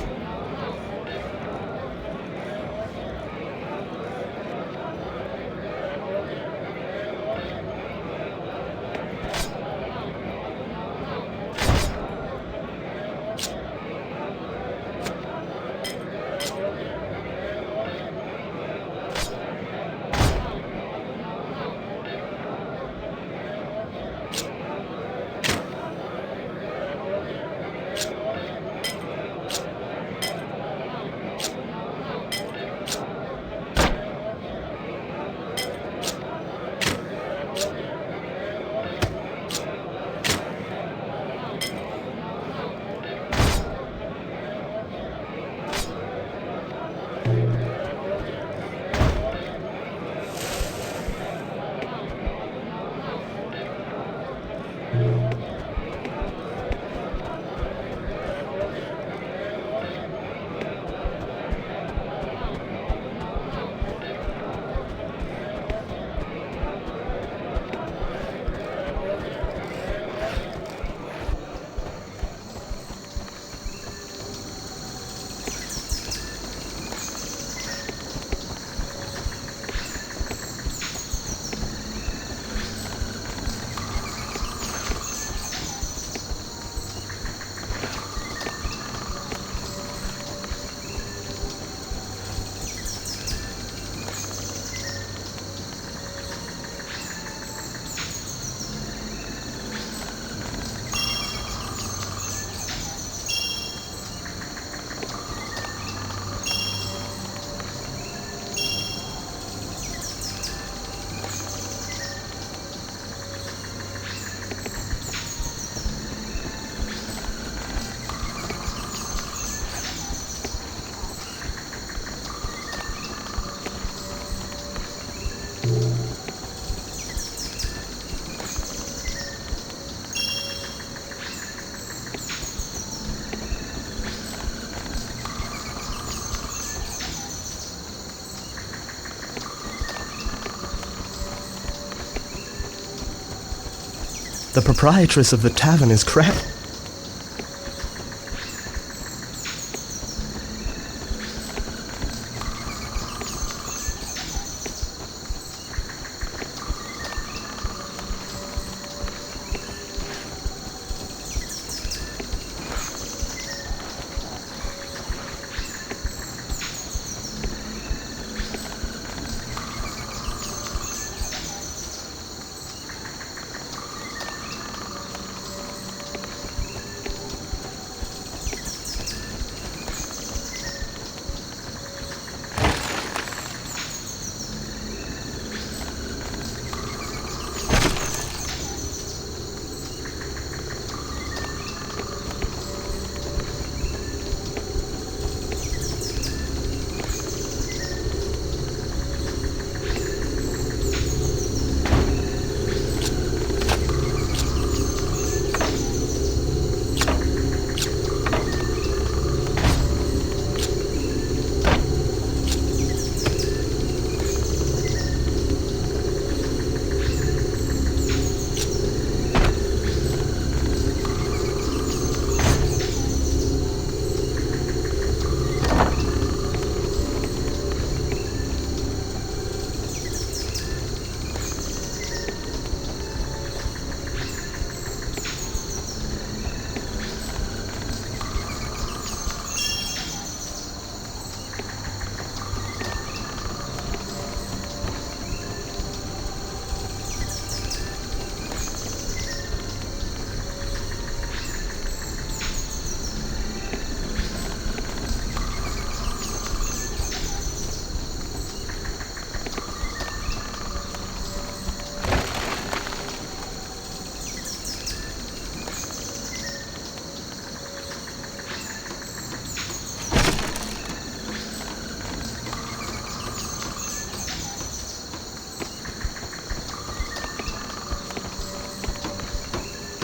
The proprietress of the tavern is cracked.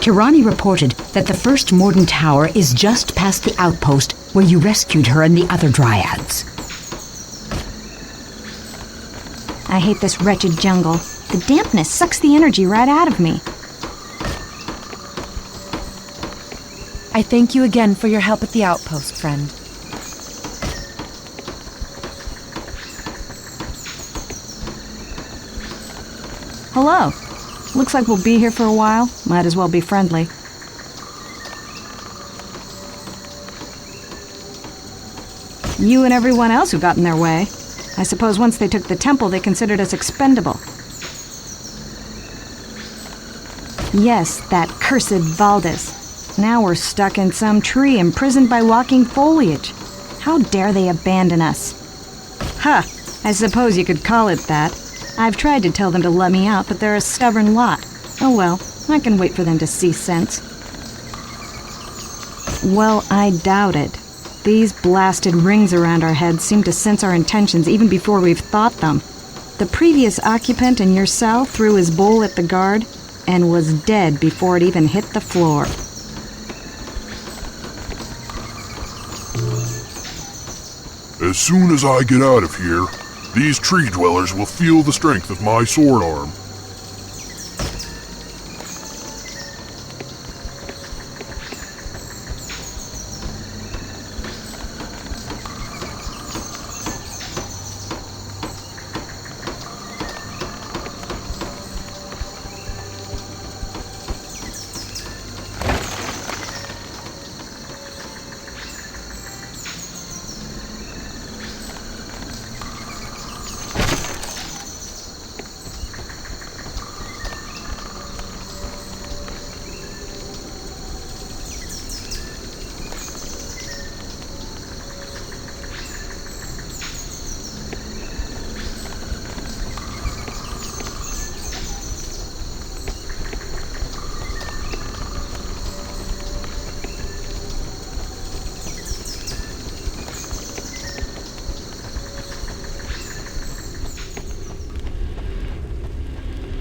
Kirani reported that the first Morden Tower is just past the outpost where you rescued her and the other dryads.
I hate this wretched jungle. The dampness sucks the energy right out of me.
I thank you again for your help at the outpost, friend.
Hello. Looks like we'll be here for a while. Might as well be friendly. You and everyone else who got in their way. I suppose once they took the temple, they considered us expendable. Yes, that cursed Valdis. Now we're stuck in some tree, imprisoned by walking foliage. How dare they abandon us? Huh, I suppose you could call it that. I've tried to tell them to let me out, but they're a stubborn lot. Oh well, I can wait for them to see sense. Well, I doubt it. These blasted rings around our heads seem to sense our intentions even before we've thought them. The previous occupant in your cell threw his bowl at the guard and was dead before it even hit the floor.
As soon as I get out of here, these tree dwellers will feel the strength of my sword arm.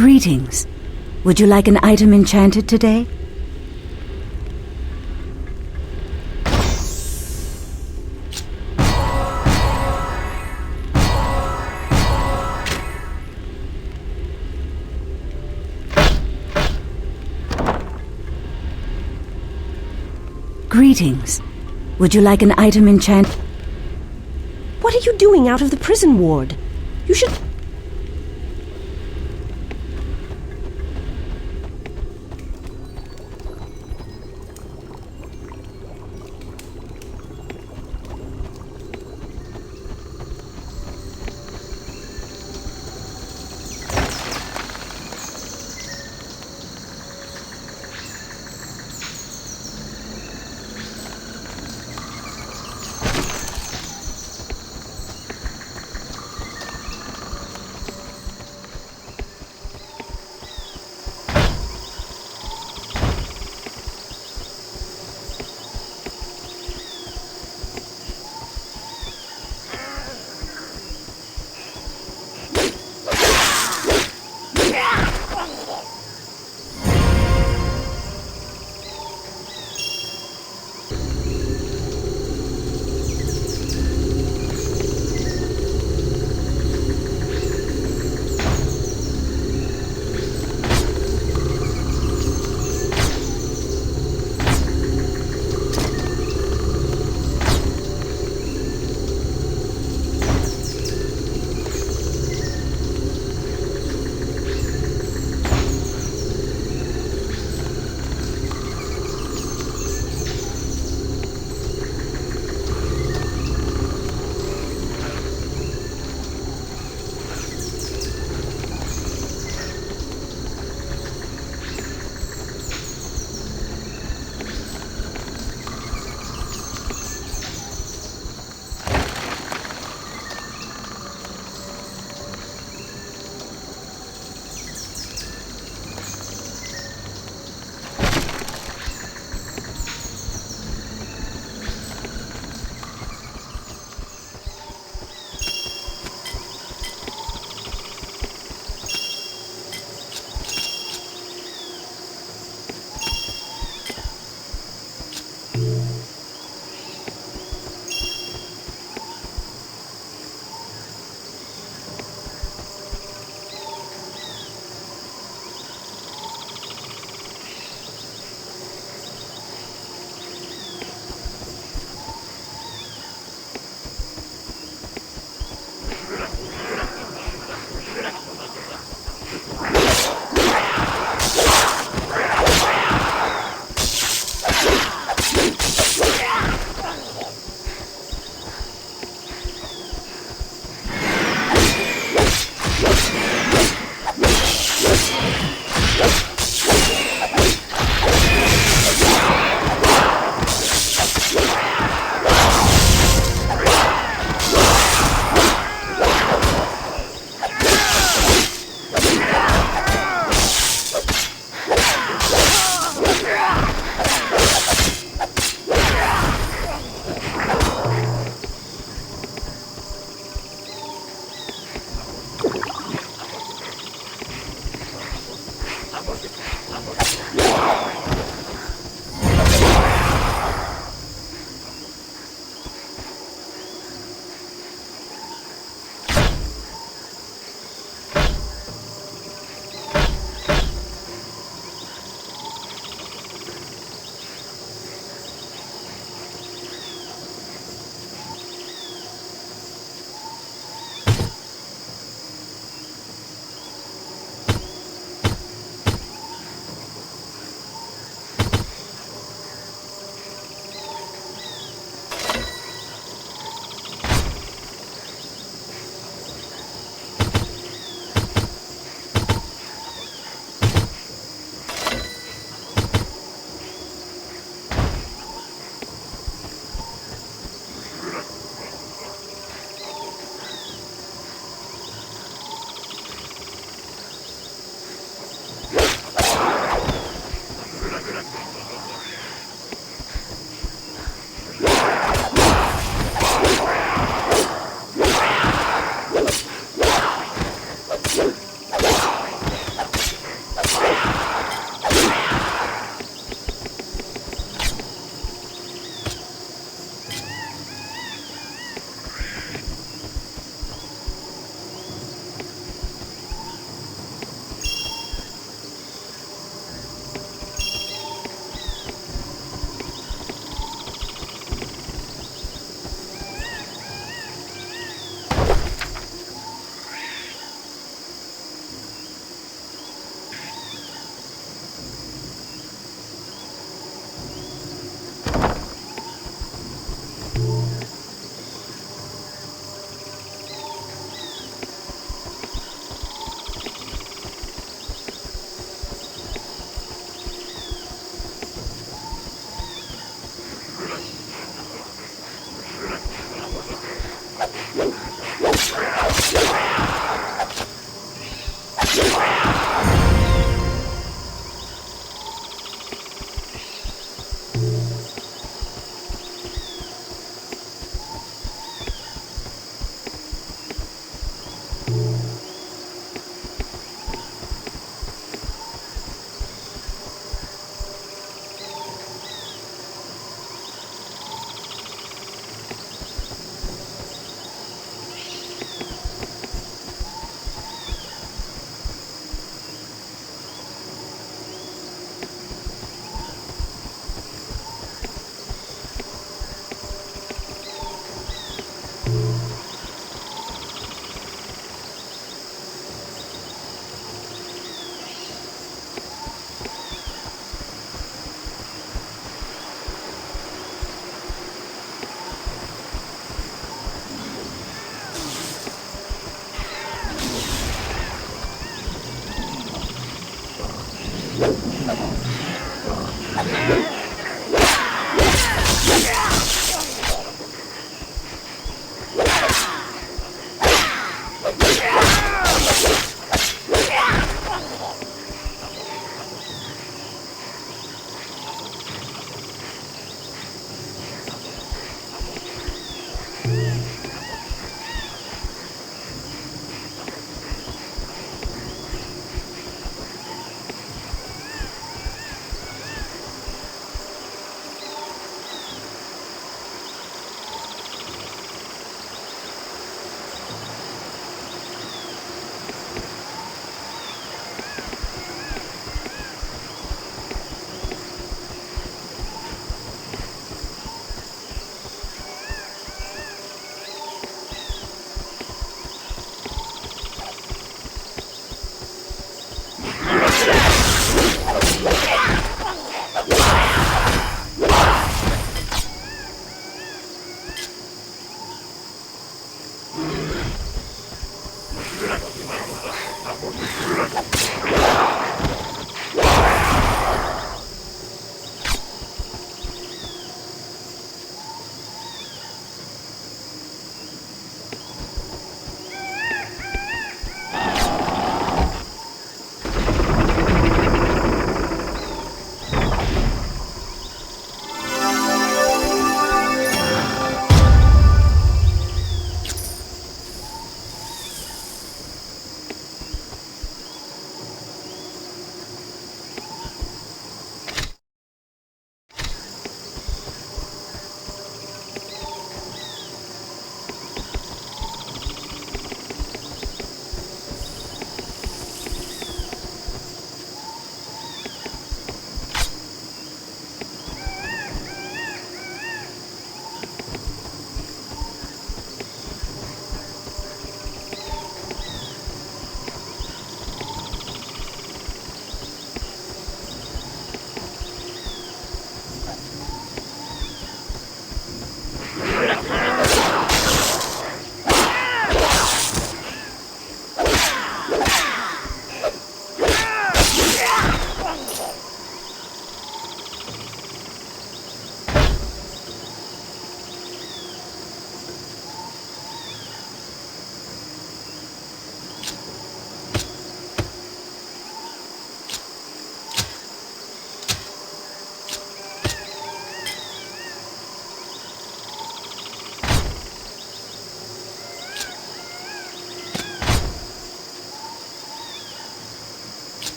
Greetings. Would you like an item enchanted today? Greetings. Would you like an item enchanted?
What are you doing out of the prison ward? You should...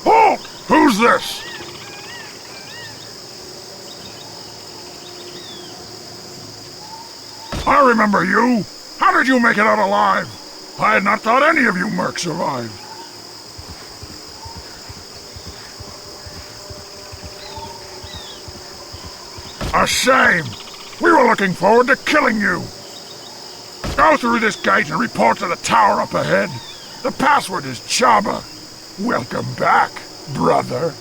Halt! Who's this? I remember you. How did you make it out alive? I had not thought any of you mercs survived. A shame. We were looking forward to killing you. Go through this gate and report to the tower up ahead. The password is Chaba. Welcome back, brother.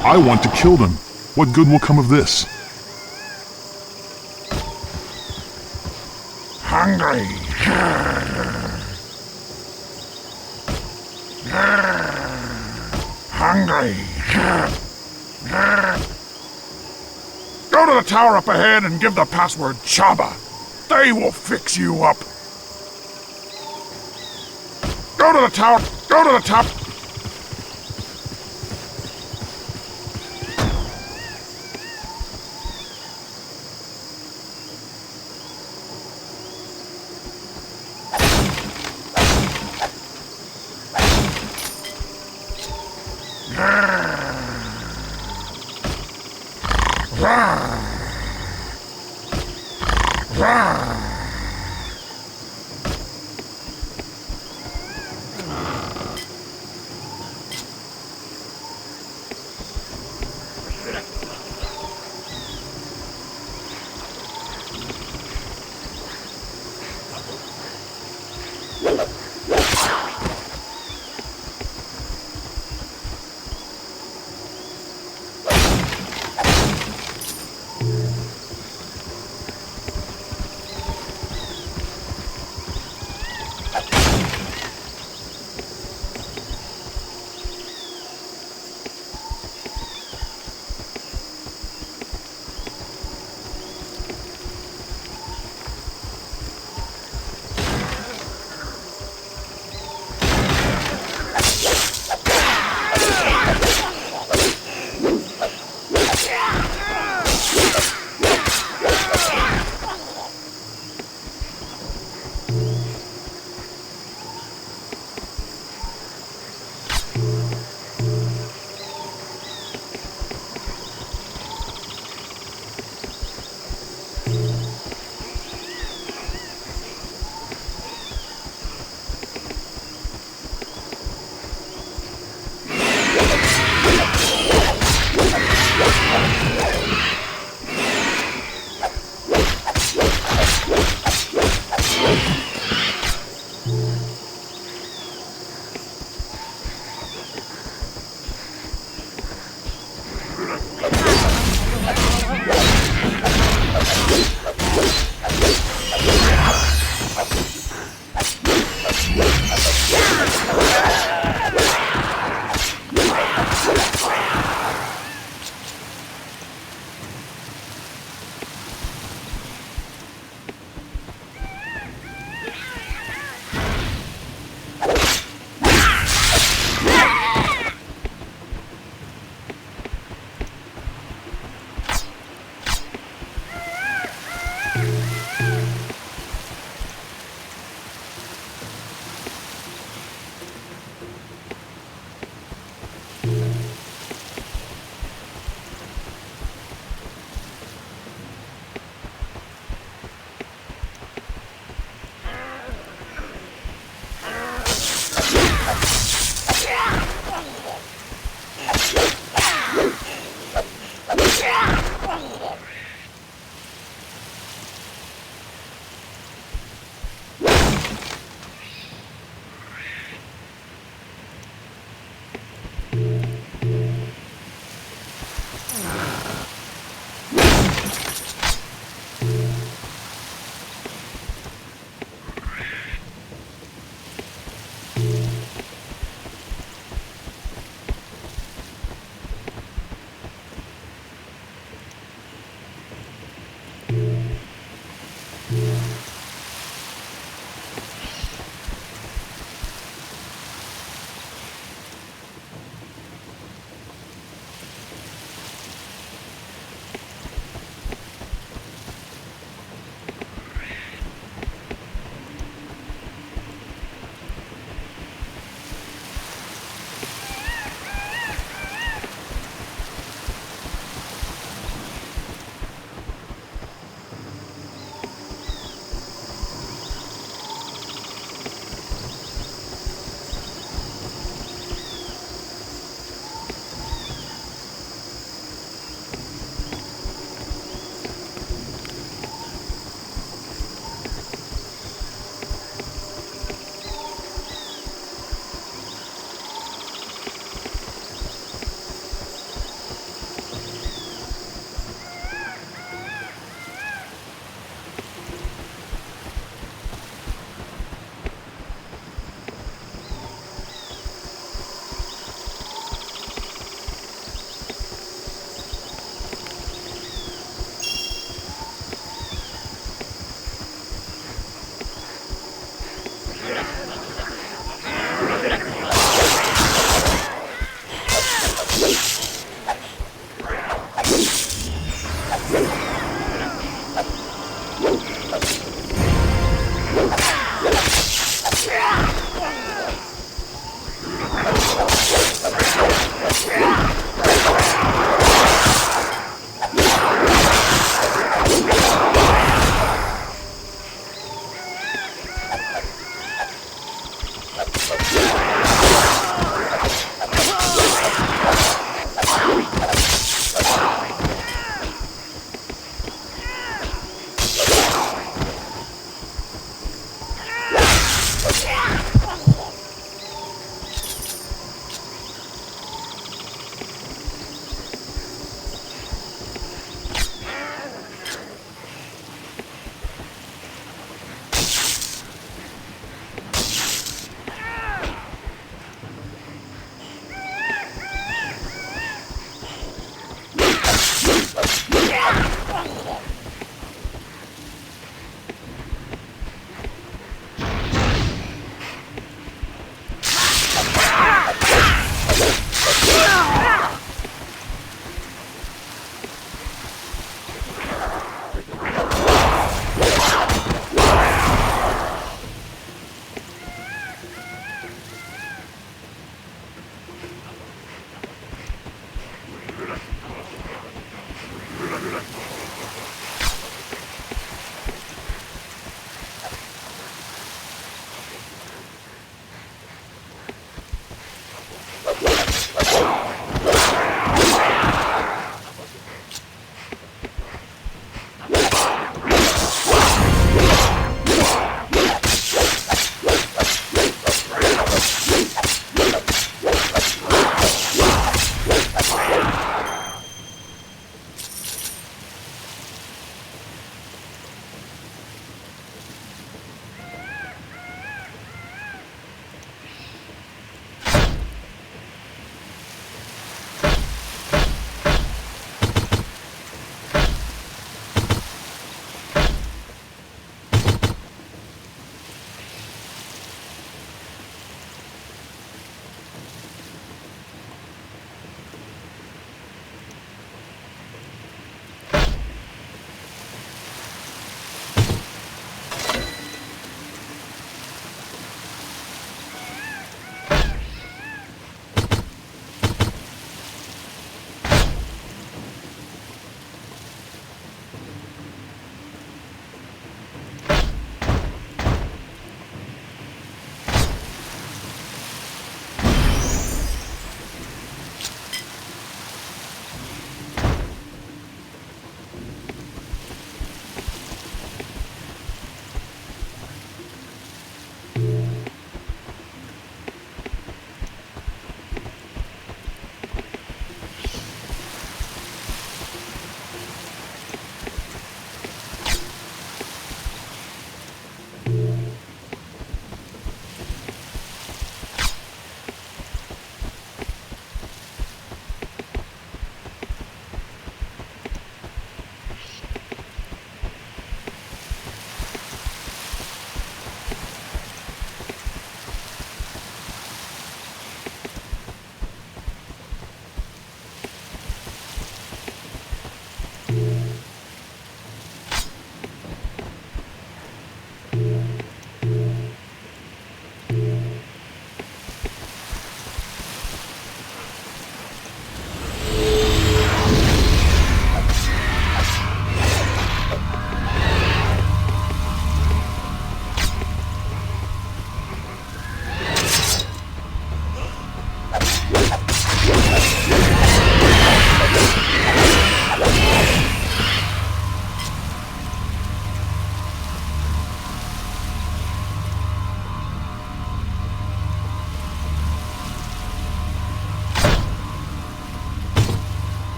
I want to kill them. What good will come of this?
Hungry. Hungry. Go to the tower up ahead and give the password Chaba. They will fix you up. Go to the tower. Go to the top.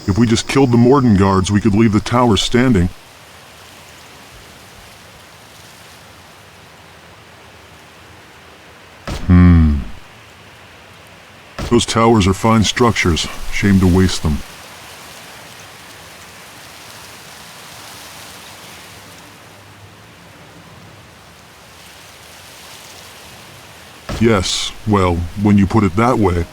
If we just killed the Morden guards, we could leave the tower standing. Those towers are fine structures. Shame to waste them. Yes, well, when you put it that way.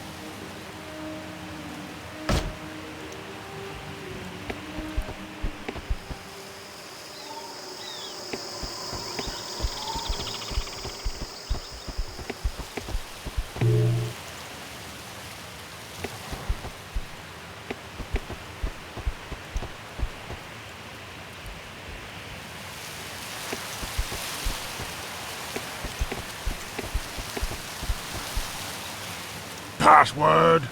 Password!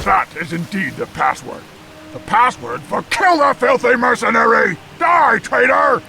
That is indeed the password. The password for kill the filthy mercenary! Die, traitor!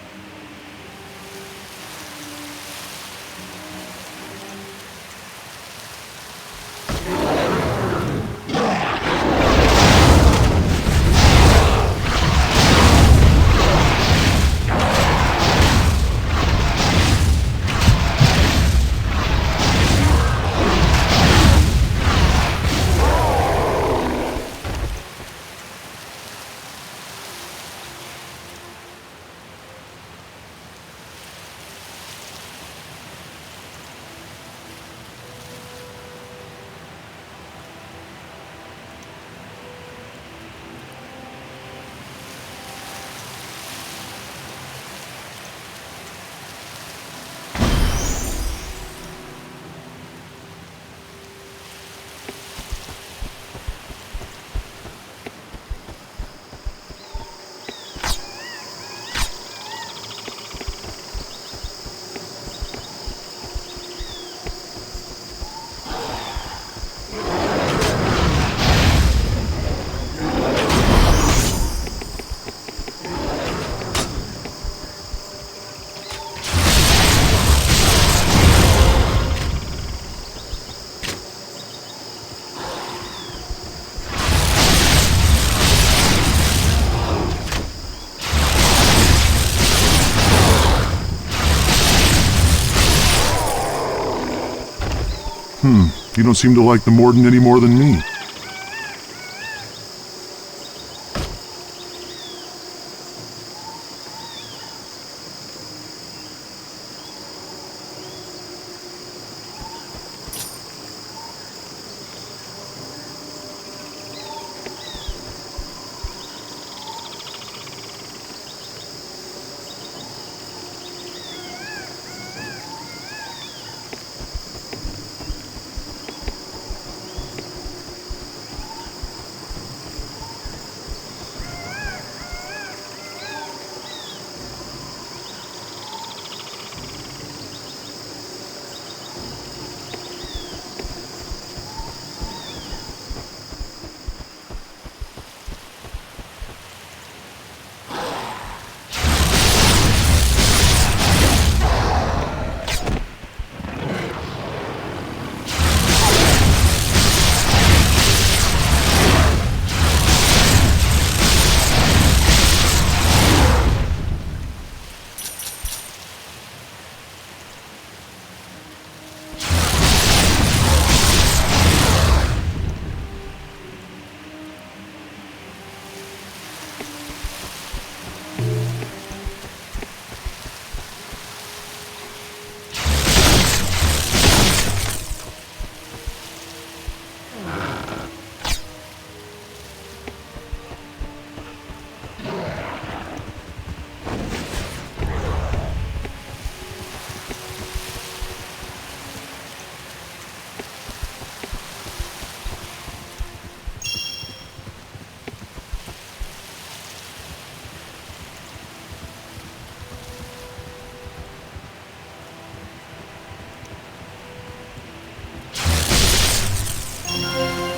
You don't seem to like the Morden any more than me.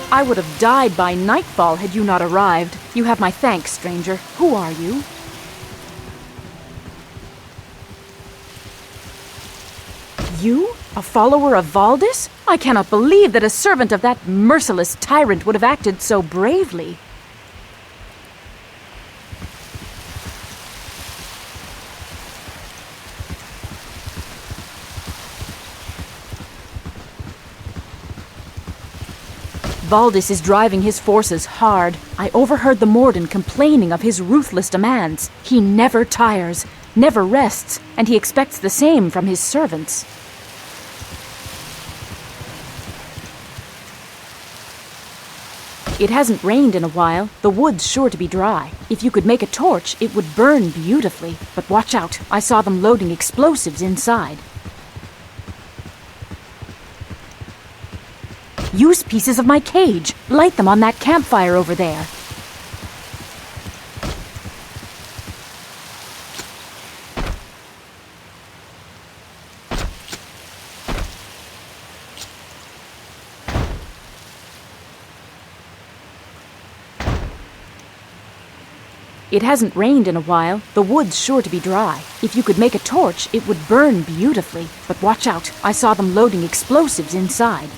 I would have died by nightfall had you not arrived. You have my thanks, stranger. Who are you? You? A follower of Valdis? I cannot believe that a servant of that merciless tyrant would have acted so bravely. Valdis is driving his forces hard. I overheard the Morden complaining of his ruthless demands. He never tires, never rests, and he expects the same from his servants. It hasn't rained in a while. The wood's sure to be dry. If you could make a torch, it would burn beautifully. But watch out. I saw them loading explosives inside. Use pieces of my cage. Light them on that campfire over there. It hasn't rained in a while. The wood's sure to be dry. If you could make a torch, it would burn beautifully. But watch out. I saw them loading explosives inside.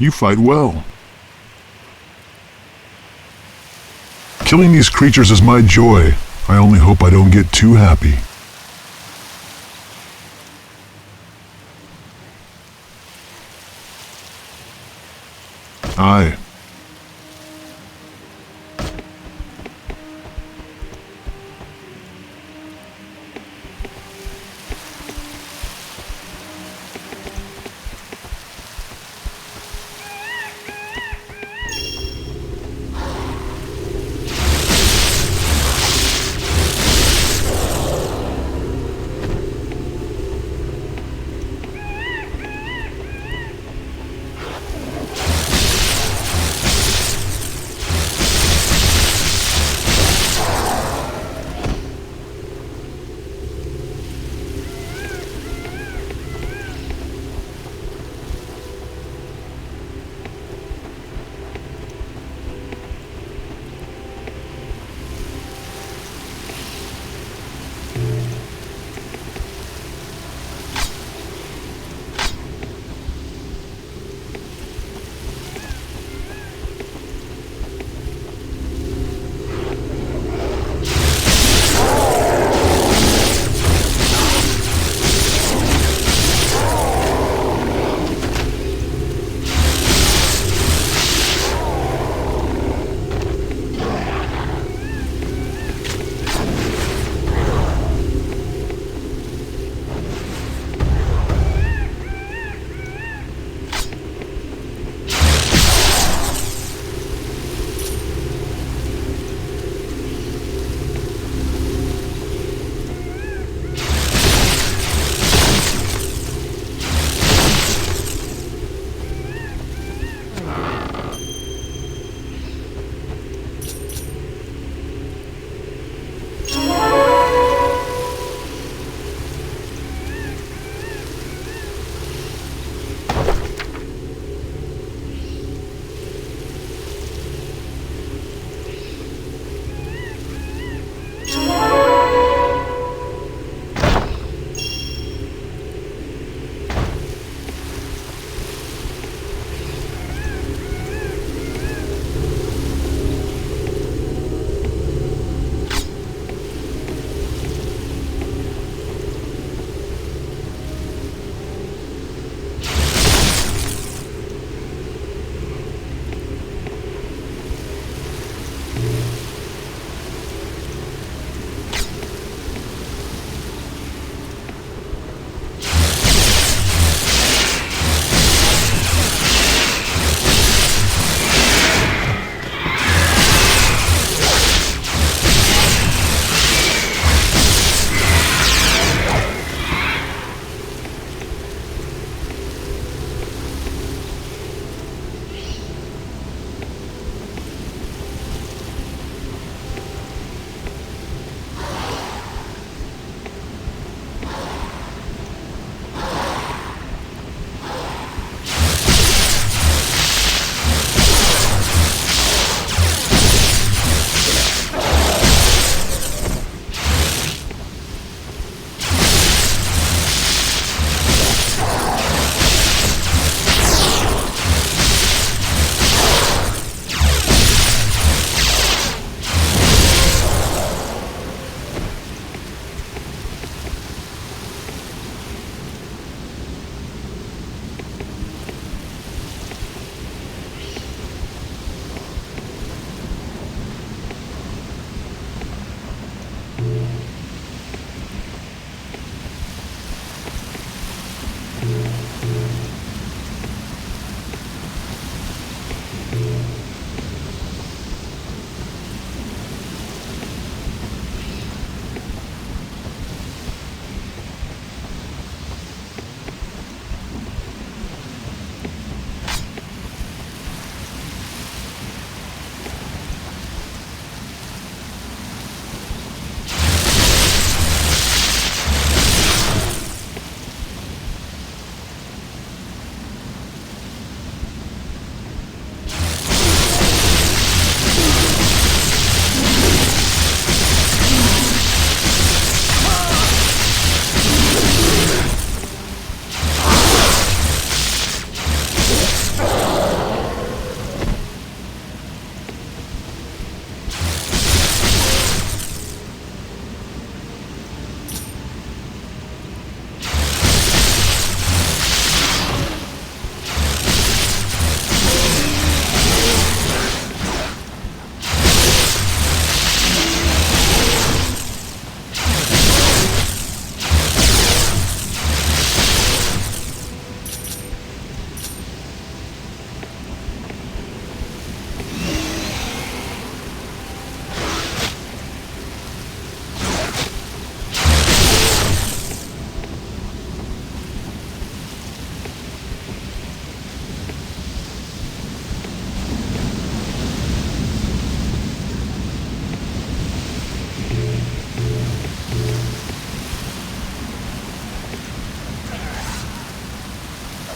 You fight well. Killing these creatures is my joy. I only hope I don't get too happy. Aye.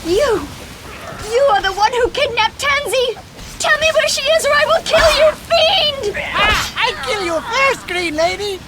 You are the one who kidnapped Tansy! Tell me where she is or I will kill you, fiend!
I kill you first, Green Lady!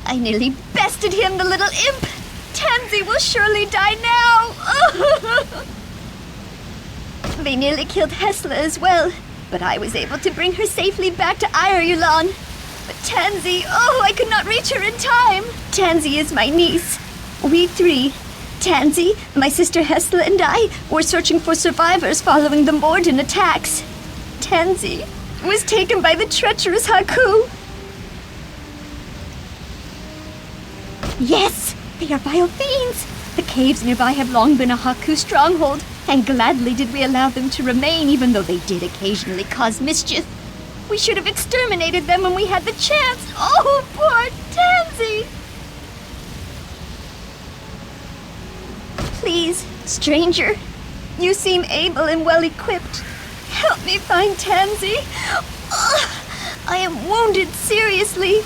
I nearly bested him, the little imp! Tansy will surely die now! They nearly killed Hesla as well, but I was able to bring her safely back to Ireland. But Tansy, I could not reach her in time! Tansy is my niece. We three, Tansy, my sister Hesla, and I, were searching for survivors following the Morden attacks. Tansy was taken by the treacherous Haku. Yes, they are vile fiends. The caves nearby have long been a Haku stronghold, and gladly did we allow them to remain, even though they did occasionally cause mischief. We should have exterminated them when we had the chance. Oh, poor Tansy! Please, stranger, you seem able and well-equipped. Help me find Tansy. I am wounded seriously.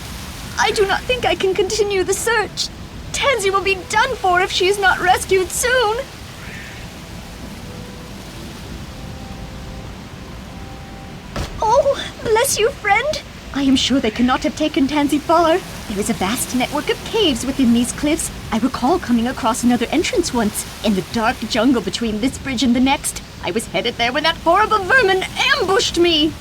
I do not think I can continue the search. Tansy will be done for if she is not rescued soon. Oh, bless you, friend. I am sure they cannot have taken Tansy far. There is a vast network of caves within these cliffs. I recall coming across another entrance once, in the dark jungle between this bridge and the next. I was headed there when that horrible vermin ambushed me.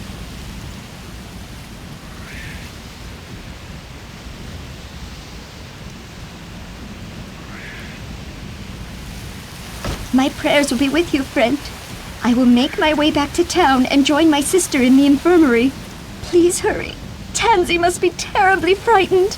My prayers will be with you, friend. I will make my way back to town and join my sister in the infirmary. Please hurry. Tansy must be terribly frightened.